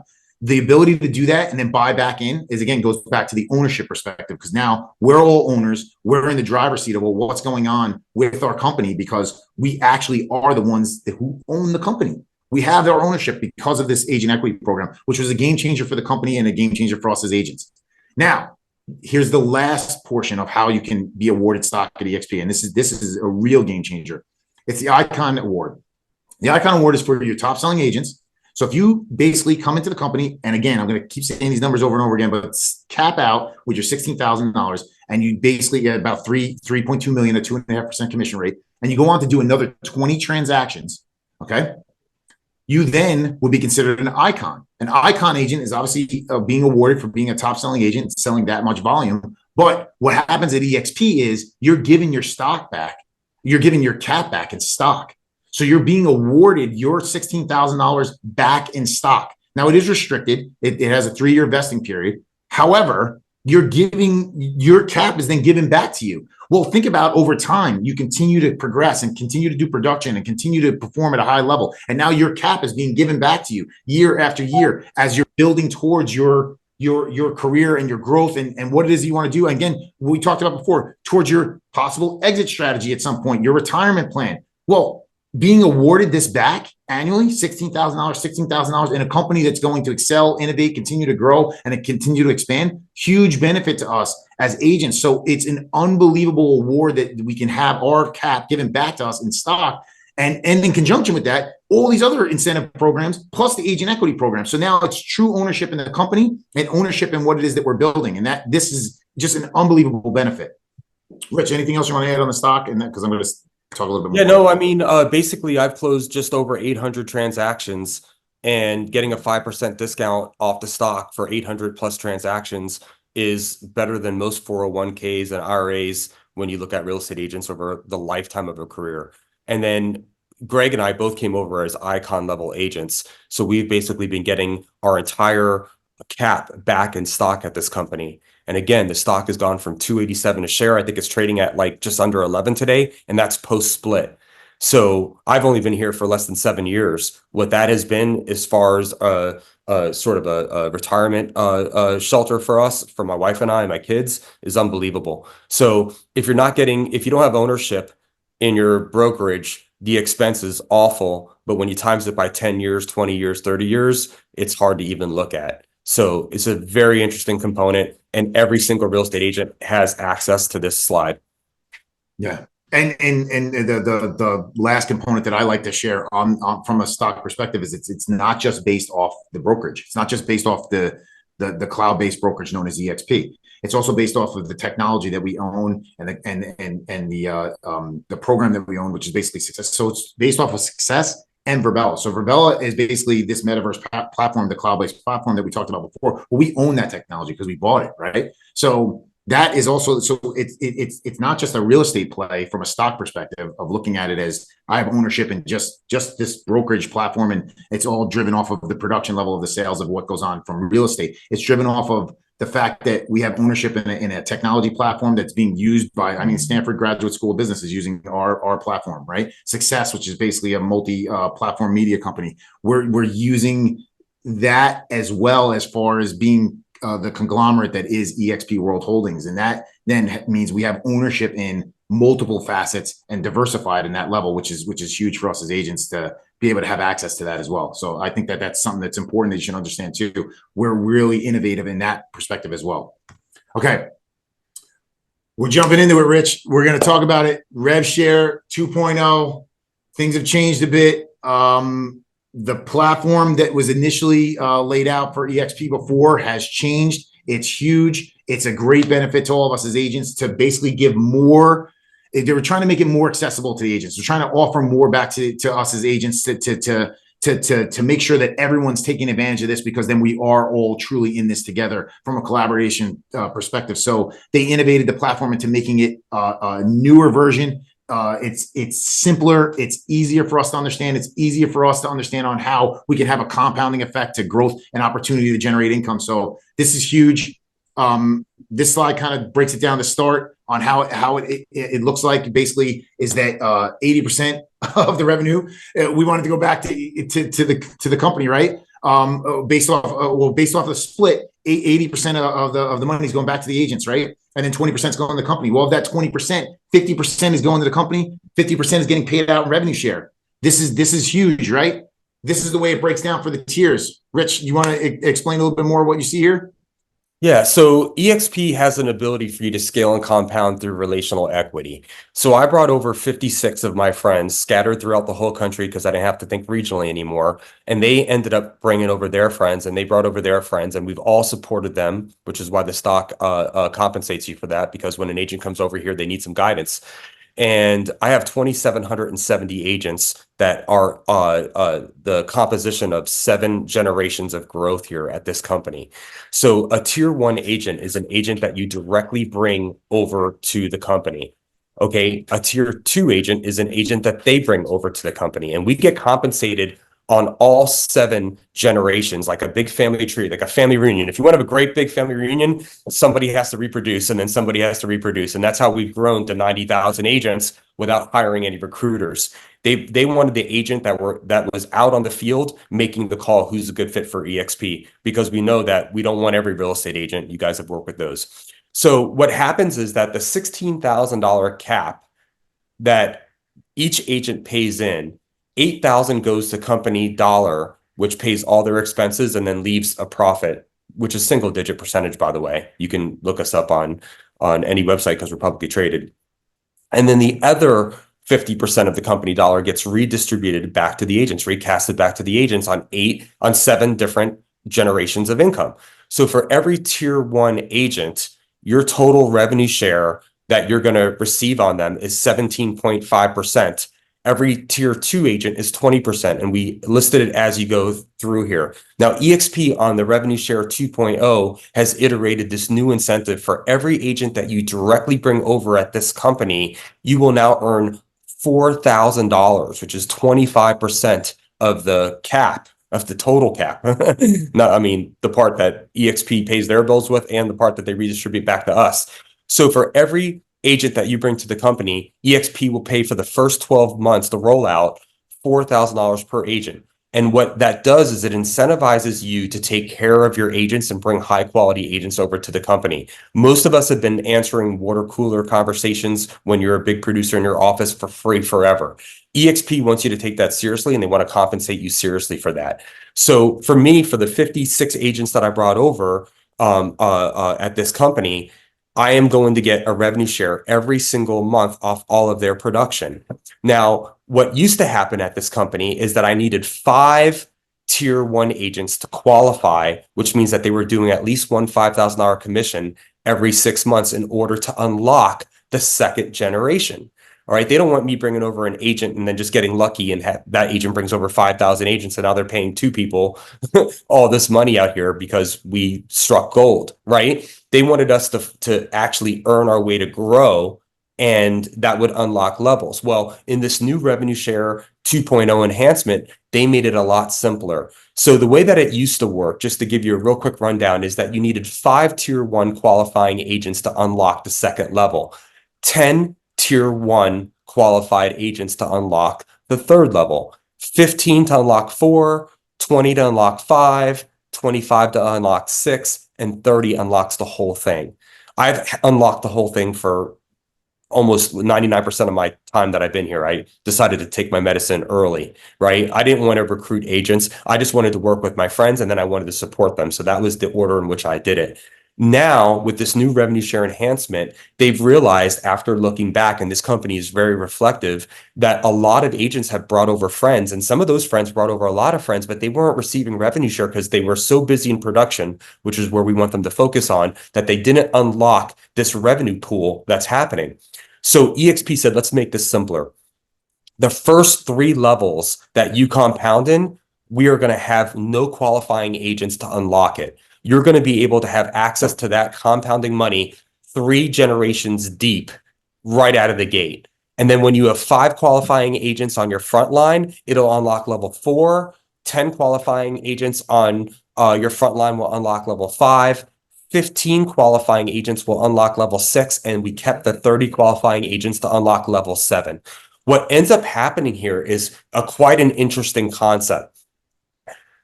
The ability to do that and then buy back in is, again, goes back to the ownership perspective, because now we're all owners. We're in the driver's seat of, well, what's going on with our company, because we actually are the ones who own the company. We have our ownership because of this agent equity program, which was a game changer for the company and a game changer for us as agents. Now, here's the last portion of how you can be awarded stock at eXp, and this is a real game changer. It's the Icon Award. The Icon Award is for your top selling agents. So if you basically come into the company, and again, I'm going to keep saying these numbers over and over again, but cap out with your $16,000, and you basically get about 3.2 million, a 2.5% commission rate, and you go on to do another 20 transactions. Okay, you then would be considered an icon. An icon agent is obviously being awarded for being a top selling agent and selling that much volume. But what happens at eXp is you're giving your stock back. You're giving your cap back in stock. So you're being awarded your $16,000 back in stock. Now, it is restricted. It has a 3-year vesting period. However, you're giving, your cap is then given back to you. Well, think about over time, you continue to progress and continue to do production and continue to perform at a high level. And now your cap is being given back to you year after year as you're building towards your career and your growth and what it is you want to do. And again, we talked about before, towards your possible exit strategy at some point, your retirement plan. Well, being awarded this back annually, $16,000 in a company that's going to excel, innovate, continue to grow, and continue to expand, huge benefit to us as agents. So it's an unbelievable award that we can have our cap given back to us in stock. And in conjunction with that, all these other incentive programs, plus the agent equity program. So now it's true ownership in the company and ownership in what it is that we're building. And this is just an unbelievable benefit. Rich, anything else you want to add on the stock? And that, because I'm going to talk a little bit more. Yeah, no, I mean, basically I've closed just over 800 transactions, and getting a 5% discount off the stock for 800 plus transactions is better than most 401ks and IRAs when you look at real estate agents over the lifetime of a career. And then Greg and I both came over as icon level agents. So we've basically been getting our entire cap back in stock at this company. And again, the stock has gone from 287 a share. I think it's trading at like just under 11 today, and that's post split. So I've only been here for less than 7 years. What that has been as far as sort of a retirement shelter for us, for my wife and I and my kids, is unbelievable. So if you don't have ownership in your brokerage, the expense is awful. But when you times it by 10 years, 20 years, 30 years, it's hard to even look at. So it's a very interesting component, and every single real estate agent has access to this slide. Yeah. And the last component that I like to share on from a stock perspective is it's not just based off the brokerage. It's not just based off the cloud-based brokerage known as eXp. It's also based off of the technology that we own and the program that we own, which is basically Success. So it's based off of Success and Virbela. So Virbela is basically this metaverse platform, the cloud-based platform that we talked about before. Well, we own that technology because we bought it, right? So that is also, so it's not just a real estate play from a stock perspective of looking at it as I have ownership in just this brokerage platform, and it's all driven off of the production level of the sales of what goes on from real estate. It's driven off of the fact that we have ownership in a technology platform that's being used by, Stanford Graduate School of Business is using our platform, right? Success, which is basically a multi-platform media company. We're using that as well as far as being the conglomerate that is eXp World Holdings. And that then means we have ownership in multiple facets and diversified in that level, which is huge for us as agents to be able to have access to that as well. So I think that that's something that's important that you should understand too. We're really innovative in that perspective as well. Okay. We're jumping into it, Rich. We're going to talk about it. Rev Share 2.0. Things have changed a bit. The platform that was initially laid out for eXp before has changed. It's huge. It's a great benefit to all of us as agents to basically give more. They were trying to make it more accessible to the agents. They're trying to offer more back to us as agents to make sure that everyone's taking advantage of this, because then we are all truly in this together from a collaboration perspective. So they innovated the platform into making it a newer version, It's simpler. It's easier for us to understand. It's easier for us to understand on how we can have a compounding effect to growth and opportunity to generate income. So this is huge. This slide kind of breaks it down to start on how it looks like. Basically, is that 80% of the revenue we wanted to go back to the company, right? Based off of the split, 80% of the money is going back to the agents, right? And then 20% is going to the company. Well, of that 20%, 50% is going to the company, 50% is getting paid out in revenue share. This is huge, right? This is the way it breaks down for the tiers. Rich, you want to explain a little bit more what you see here? Yeah, so eXp has an ability for you to scale and compound through relational equity. So I brought over 56 of my friends scattered throughout the whole country because I didn't have to think regionally anymore. And they ended up bringing over their friends and they brought over their friends and we've all supported them, which is why the stock compensates you for that, because when an agent comes over here, they need some guidance. And I have 2,770 agents that are the composition of 7 generations of growth here at this company. So a tier 1 agent is an agent that you directly bring over to the company. Okay, a tier 2 agent is an agent that they bring over to the company, and we get compensated on all 7 generations, like a big family tree, like a family reunion. If you want to have a great big family reunion, somebody has to reproduce and then somebody has to reproduce. And that's how we've grown to 90,000 agents without hiring any recruiters. They wanted the agent that was out on the field making the call who's a good fit for eXp, because we know that we don't want every real estate agent. You guys have worked with those. So what happens is that the $16,000 cap that each agent pays in, 8,000 goes to company dollar, which pays all their expenses and then leaves a profit, which is single digit percentage, by the way. You can look us up on any website because we're publicly traded. And then the other 50% of the company dollar gets redistributed back to the agents, recasted back to the agents on 7 different generations of income. So for every tier 1 agent, your total revenue share that you're going to receive on them is 17.5%. Every tier 2 agent is 20%, and we listed it as you go through here. Now, eXp on the revenue share 2.0 has iterated this new incentive for every agent that you directly bring over at this company. You will now earn $4,000, which is 25% of the cap, of the total cap. No, I mean, the part that eXp pays their bills with and the part that they redistribute back to us. So for every agent that you bring to the company, eXp will pay for the first 12 months to roll out $4,000 per agent. And what that does is it incentivizes you to take care of your agents and bring high quality agents over to the company. Most of us have been answering water cooler conversations when you're a big producer in your office for free forever. eXp wants you to take that seriously and they want to compensate you seriously for that. So for me, for the 56 agents that I brought over at this company, I am going to get a revenue share every single month off all of their production. Now, what used to happen at this company is that I needed 5 tier 1 agents to qualify, which means that they were doing at least one $5,000 commission every 6 months in order to unlock the second generation. All right. They don't want me bringing over an agent and then just getting lucky and that agent brings over 5,000 agents and now they're paying 2 people all this money out here because we struck gold, right? They wanted us to actually earn our way to grow, and that would unlock levels. Well, in this new revenue share 2.0 enhancement, they made it a lot simpler. So the way that it used to work, just to give you a real quick rundown, is that you needed 5 tier 1 qualifying agents to unlock the second level, 10 tier 1 qualified agents to unlock the third level, 15 to unlock 4, 20 to unlock 5, 25 to unlock 6, and 30 unlocks the whole thing. I've unlocked the whole thing for almost 99% of my time that I've been here. I decided to take my medicine early, right? I didn't want to recruit agents. I just wanted to work with my friends and then I wanted to support them. So that was the order in which I did it. Now, with this new revenue share enhancement, they've realized after looking back, and this company is very reflective, that a lot of agents have brought over friends, and some of those friends brought over a lot of friends, but they weren't receiving revenue share because they were so busy in production, which is where we want them to focus on, that they didn't unlock this revenue pool that's happening. So eXp said, let's make this simpler. The first 3 levels that you compound in, we are going to have no qualifying agents to unlock it. You're going to be able to have access to that compounding money 3 generations deep right out of the gate. And then when you have 5 qualifying agents on your front line, it'll unlock level 4. 10 qualifying agents on your front line will unlock level 5. 15 qualifying agents will unlock level 6, and we kept the 30 qualifying agents to unlock level 7. What ends up happening here is quite an interesting concept.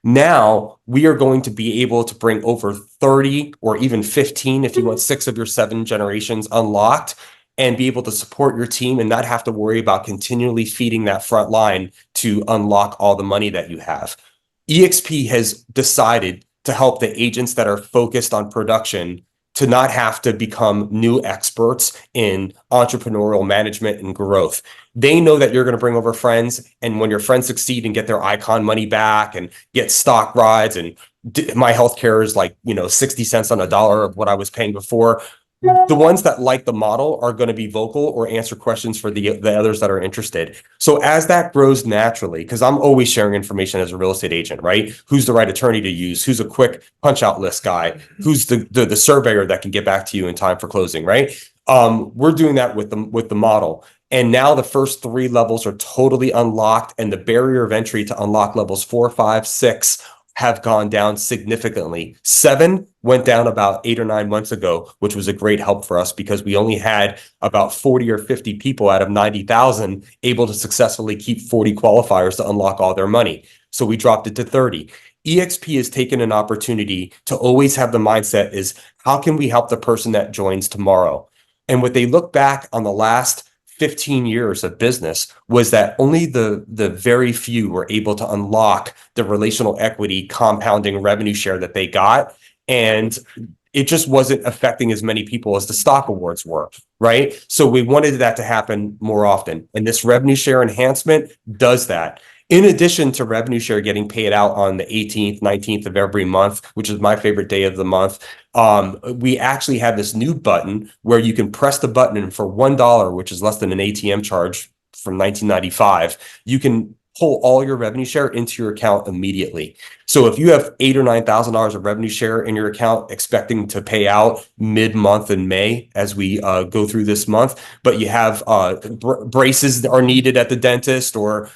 Now we are going to be able to bring over 30 or even 15 if you want 6 of your 7 generations unlocked, and be able to support your team and not have to worry about continually feeding that front line to unlock all the money that you have. eXp has decided to help the agents that are focused on production to not have to become new experts in entrepreneurial management and growth. They know that you're going to bring over friends, and when your friends succeed and get their icon money back and get stock rides, and my healthcare is like, 60 cents on a dollar of what I was paying before. The ones that like the model are going to be vocal or answer questions for the others that are interested. So as that grows naturally, because I'm always sharing information as a real estate agent, right? Who's the right attorney to use? Who's a quick punch out list guy? Who's the surveyor that can get back to you in time for closing, right? We're doing that with the model. And now the first 3 levels are totally unlocked, and the barrier of entry to unlock levels 4, 5, 6 have gone down significantly. 7 went down about 8 or 9 months ago, which was a great help for us because we only had about 40 or 50 people out of 90,000 able to successfully keep 40 qualifiers to unlock all their money. So we dropped it to 30. eXp has taken an opportunity to always have the mindset is, how can we help the person that joins tomorrow? And what they look back on the last 15 years of business was that only the very few were able to unlock the relational equity compounding revenue share that they got. And it just wasn't affecting as many people as the stock awards were, right? So we wanted that to happen more often. And this revenue share enhancement does that. In addition to revenue share getting paid out on the 18th, 19th of every month, which is my favorite day of the month, we actually have this new button where you can press the button, and for $1, which is less than an ATM charge from 1995, you can pull all your revenue share into your account immediately. So if you have $8,000 or $9,000 of revenue share in your account expecting to pay out mid-month in May as we go through this month, but you have braces that are needed at the dentist, or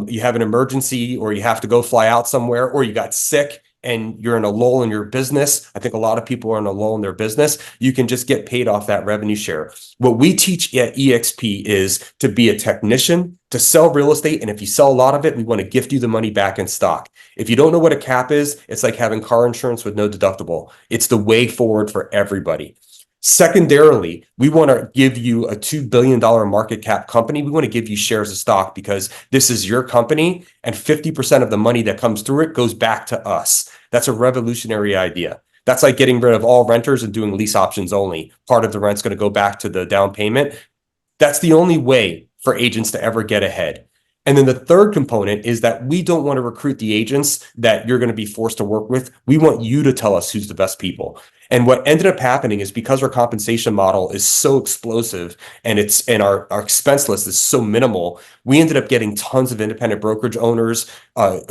you have an emergency, or you have to go fly out somewhere, or you got sick and you're in a lull in your business. I think a lot of people are in a lull in their business. You can just get paid off that revenue share. What we teach at eXp is to be a technician, to sell real estate. And if you sell a lot of it, we want to gift you the money back in stock. If you don't know what a cap is, it's like having car insurance with no deductible. It's the way forward for everybody. Secondarily, we want to give you a $2 billion market cap company. We want to give you shares of stock because this is your company, and 50% of the money that comes through it goes back to us. That's a revolutionary idea. That's like getting rid of all renters and doing lease options only. Part of the rent's going to go back to the down payment. That's the only way for agents to ever get ahead. And then the third component is that we don't want to recruit the agents that you're going to be forced to work with. We want you to tell us who's the best people. And what ended up happening is, because our compensation model is so explosive and our expense list is so minimal, we ended up getting tons of independent brokerage owners,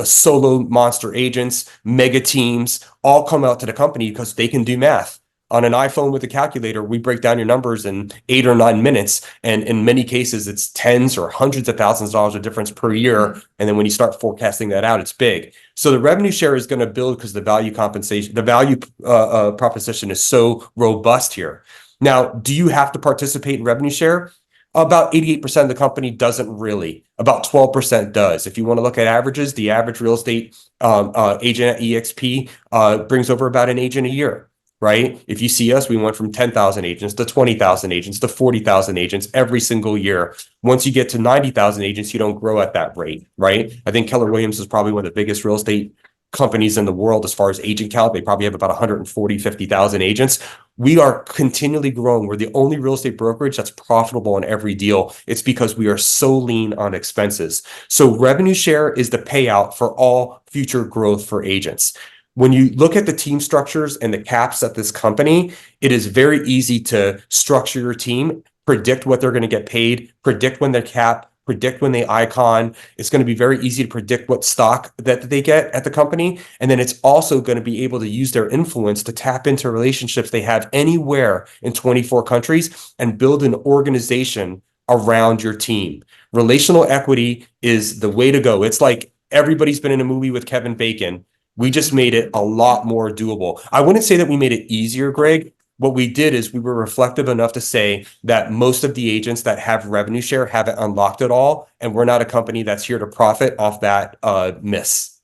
solo monster agents, mega teams, all come out to the company because they can do math. On an iPhone with a calculator, we break down your numbers in 8 or 9 minutes. And in many cases, it's tens or hundreds of thousands of dollars of difference per year. And then when you start forecasting that out, it's big. So the revenue share is going to build because the value proposition is so robust here. Now, do you have to participate in revenue share? About 88% of the company doesn't really. About 12% does. If you want to look at averages, the average real estate agent at eXp brings over about an agent a year. Right? If you see us, we went from 10,000 agents to 20,000 agents to 40,000 agents every single year. Once you get to 90,000 agents, you don't grow at that rate, right? I think Keller Williams is probably one of the biggest real estate companies in the world as far as agent count. They probably have about 140, 50,000 agents. We are continually growing. We're the only real estate brokerage that's profitable in every deal. It's because we are so lean on expenses. So revenue share is the payout for all future growth for agents. When you look at the team structures and the caps at this company, it is very easy to structure your team, predict what they're going to get paid, predict when they're capped, predict when they icon. It's going to be very easy to predict what stock that they get at the company. And then it's also going to be able to use their influence to tap into relationships they have anywhere in 24 countries and build an organization around your team. Relational equity is the way to go. It's like everybody's been in a movie with Kevin Bacon. We just made it a lot more doable. I wouldn't say that we made it easier, Greg. What we did is we were reflective enough to say that most of the agents that have revenue share haven't unlocked it all, and we're not a company that's here to profit off that miss.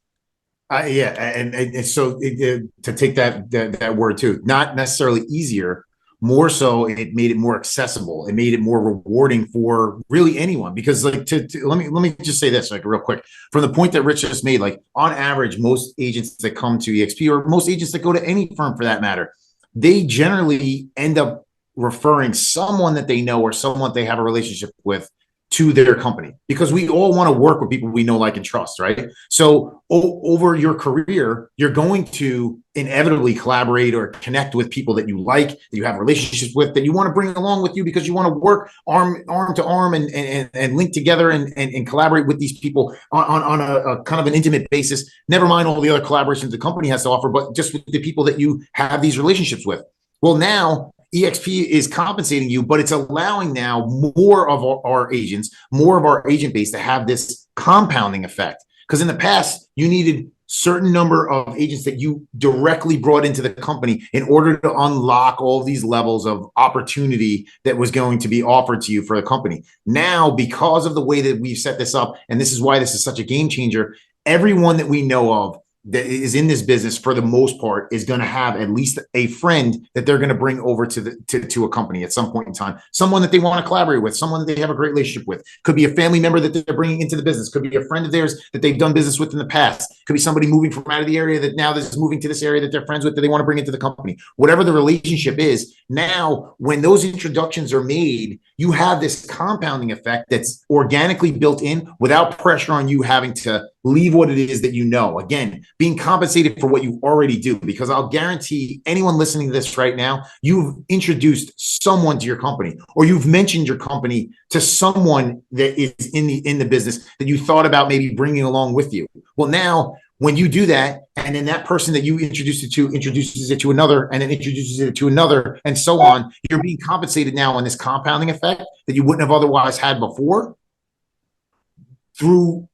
Yeah, and so to take that word too, not necessarily easier, more so it made it more accessible. It made it more rewarding for really anyone. Because like let me just say this like real quick from the point that Rich just made. Like on average, most agents that come to eXp, or most agents that go to any firm for that matter, they generally end up referring someone that they know or someone they have a relationship with to their company, because we all want to work with people we know, like, and trust, right? So over your career, you're going to inevitably collaborate or connect with people that you like, that you have relationships with, that you want to bring along with you, because you want to work arm to arm and link together and collaborate with these people on a kind of an intimate basis. Never mind all the other collaborations the company has to offer, but just with the people that you have these relationships with. Well, now eXp is compensating you, but it's allowing now more of our agents, more of our agent base to have this compounding effect. Because in the past, you needed certain number of agents that you directly brought into the company in order to unlock all these levels of opportunity that was going to be offered to you for the company. Now, because of the way that we've set this up, and this is why this is such a game changer, everyone that we know of that is in this business, for the most part, is going to have at least a friend that they're going to bring over to a company at some point in time. Someone that they want to collaborate with, someone that they have a great relationship with. Could be a family member that they're bringing into the business. Could be a friend of theirs that they've done business with in the past. Could be somebody moving from out of the area that now is moving to this area that they're friends with, that they want to bring into the company. Whatever the relationship is, now when those introductions are made, you have this compounding effect that's organically built in without pressure on you having to leave what it is that you know. Again, being compensated for what you already do, because I'll guarantee anyone listening to this right now, you've introduced someone to your company, or you've mentioned your company to someone that is in the business that you thought about maybe bringing along with you. Well, now when you do that, and then that person that you introduced it to introduces it to another, and then introduces it to another, and so on, you're being compensated now on this compounding effect that you wouldn't have otherwise had before, through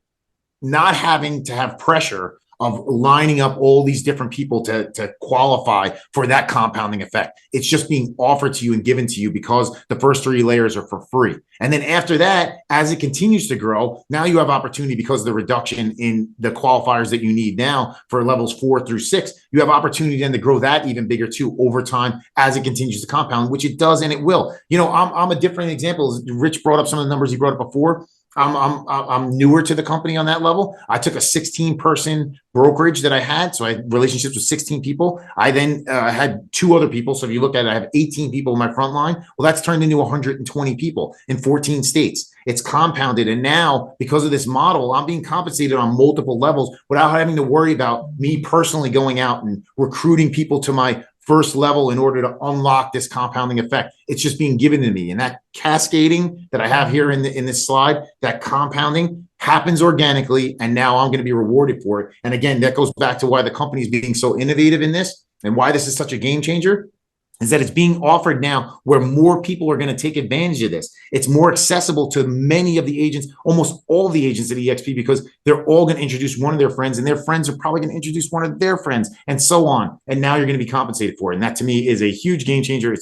not having to have pressure of lining up all these different people to qualify for that compounding effect. It's just being offered to you and given to you because the first three layers are for free. And then after that, as it continues to grow, now you have opportunity, because of the reduction in the qualifiers that you need now for levels 4 through 6, you have opportunity then to grow that even bigger too over time as it continues to compound, which it does and it will. You know, I'm a different example. Rich brought up some of the numbers he brought up before. I'm newer to the company on that level. I took a 16-person brokerage that I had, so I had relationships with 16 people. I then had 2 other people. So if you look at it, I have 18 people in my front line. Well, that's turned into 120 people in 14 states. It's compounded, and now because of this model, I'm being compensated on multiple levels without having to worry about me personally going out and recruiting people to my first level in order to unlock this compounding effect. It's just being given to me. And that cascading that I have here in this slide, that compounding happens organically, and now I'm going to be rewarded for it. And again, that goes back to why the company is being so innovative in this, and why this is such a game changer, is that it's being offered now where more people are going to take advantage of this. It's more accessible to many of the agents, almost all the agents at eXp, because they're all going to introduce one of their friends, and their friends are probably going to introduce one of their friends, and so on. And now you're going to be compensated for it. And that, to me, is a huge game changer.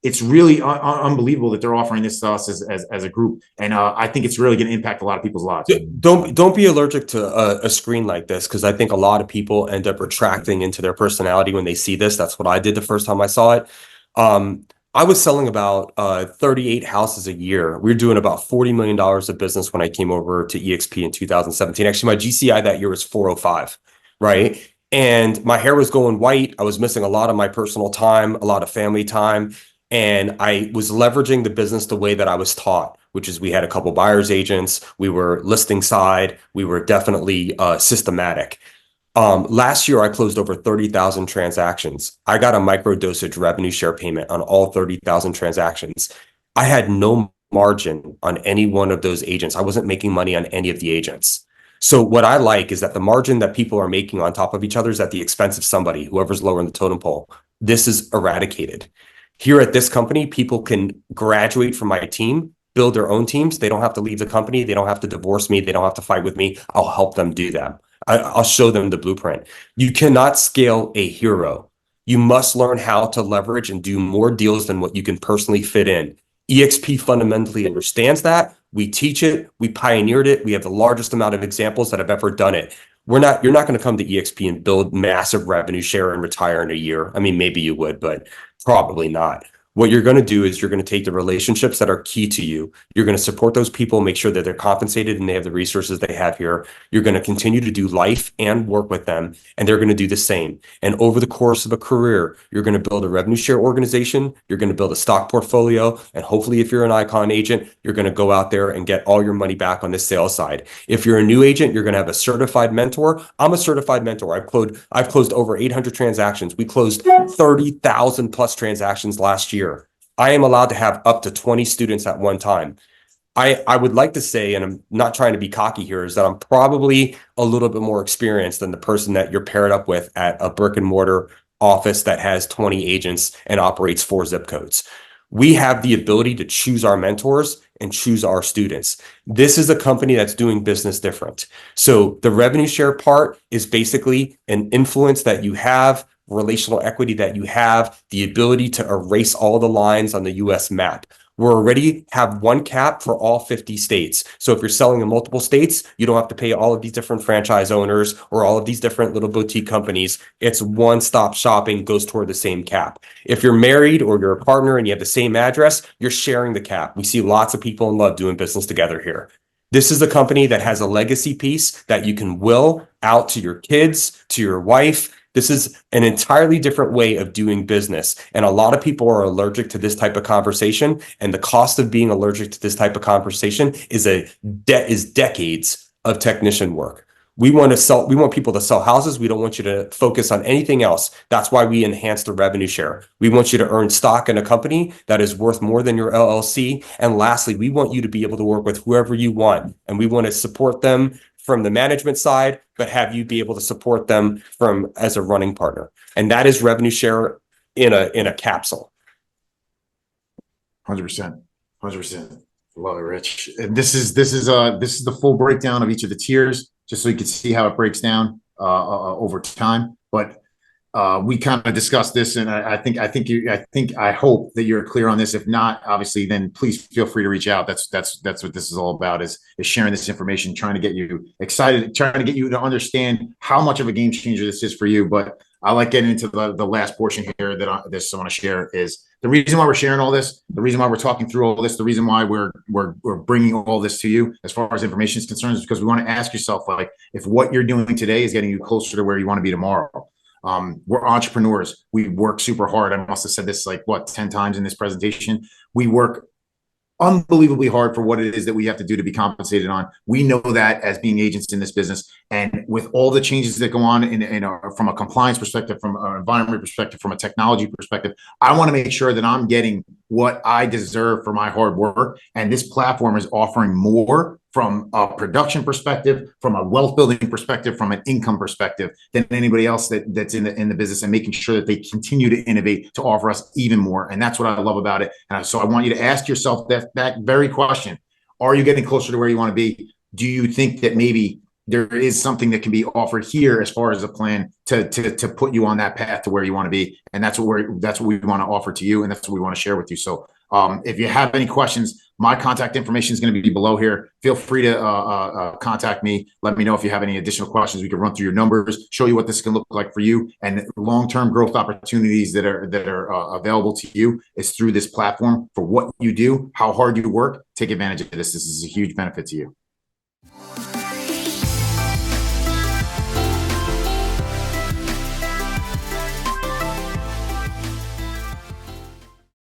It's really unbelievable that they're offering this to us as a group, and I think it's really going to impact a lot of people's lives. Don't be allergic to a screen like this, because I think a lot of people end up retracting into their personality when they see this. That's what I did the first time I saw it. I was selling about 38 houses a year. We were doing about $40 million of business when I came over to eXp in 2017. Actually, my GCI that year was 405, right? And my hair was going white. I was missing a lot of my personal time, a lot of family time. And I was leveraging the business the way that I was taught, which is we had a couple buyer's agents. We were listing side. We were definitely systematic. Last year, I closed over 30,000 transactions. I got a micro dosage revenue share payment on all 30,000 transactions. I had no margin on any one of those agents. I wasn't making money on any of the agents. So what I like is that the margin that people are making on top of each other is at the expense of somebody, whoever's lower in the totem pole. This is eradicated. Here at this company, people can graduate from my team, build their own teams. They don't have to leave the company. They don't have to divorce me. They don't have to fight with me. I'll help them do that. I'll show them the blueprint. You cannot scale a hero. You must learn how to leverage and do more deals than what you can personally fit in. eXp fundamentally understands that. We teach it. We pioneered it. We have the largest amount of examples that have ever done it. You're not going to come to eXp and build massive revenue share and retire in a year. I mean, maybe you would, but probably not. What you're going to do is you're going to take the relationships that are key to you. You're going to support those people, make sure that they're compensated and they have the resources they have here. You're going to continue to do life and work with them, and they're going to do the same. And over the course of a career, you're going to build a revenue share organization. You're going to build a stock portfolio. And hopefully, if you're an Icon agent, you're going to go out there and get all your money back on the sales side. If you're a new agent, you're going to have a certified mentor. I'm a certified mentor. I've closed over 800 transactions. We closed 30,000 plus transactions last year. I am allowed to have up to 20 students at one time. I would like to say, and I'm not trying to be cocky here, is that I'm probably a little bit more experienced than the person that you're paired up with at a brick and mortar office that has 20 agents and operates 4 zip codes. We have the ability to choose our mentors and choose our students. This is a company that's doing business different. So the revenue share part is basically an influence that you have, relational equity that you have, the ability to erase all the lines on the US map. We already have one cap for all 50 states. So if you're selling in multiple states, you don't have to pay all of these different franchise owners or all of these different little boutique companies. It's one-stop shopping, goes toward the same cap. If you're married or you're a partner and you have the same address, you're sharing the cap. We see lots of people in love doing business together here. This is a company that has a legacy piece that you can will out to your kids, to your wife. This is an entirely different way of doing business. And a lot of people are allergic to this type of conversation. And the cost of being allergic to this type of conversation is decades of technician work. We want people to sell houses. We don't want you to focus on anything else. That's why we enhance the revenue share. We want you to earn stock in a company that is worth more than your LLC. And lastly, we want you to be able to work with whoever you want. And we want to support them from the management side, but have you be able to support them from as a running partner. And that is revenue share in a capsule. 100%. 100%. Love it, Rich. And this is the full breakdown of each of the tiers, just so you can see how it breaks down over time. But we kind of discussed this, and I hope that you're clear on this. If not, obviously, then please feel free to reach out. That's what this is all about, is sharing this information, trying to get you excited, trying to get you to understand how much of a game changer this is for you. But I like getting into the last portion here that I want to share is the reason why we're sharing all this, the reason why we're talking through all this, the reason why we're bringing all this to you as far as information is concerned, is because we want to ask yourself, like, if what you're doing today is getting you closer to where you want to be tomorrow. We're entrepreneurs. We work super hard. I must have said this 10 times in this presentation. We work unbelievably hard for what it is that we have to do to be compensated on. We know that as being agents in this business, and with all the changes that go on from a compliance perspective, from an environment perspective, from a technology perspective, I want to make sure that I'm getting what I deserve for my hard work. And this platform is offering more from a production perspective, from a wealth building perspective, from an income perspective than anybody else that's in the business, and making sure that they continue to innovate to offer us even more. And that's what I love about it. And so I want you to ask yourself that very question. Are you getting closer to where you want to be? Do you think that maybe there is something that can be offered here as far as a plan to put you on that path to where you want to be? And that's what we want to offer to you, and that's what we want to share with you. So if you have any questions, my contact information is going to be below here. Feel free to contact me. Let me know if you have any additional questions. We can run through your numbers, show you what this can look like for you, and long-term growth opportunities that are available to you is through this platform. For what you do, how hard you work, take advantage of this. This is a huge benefit to you.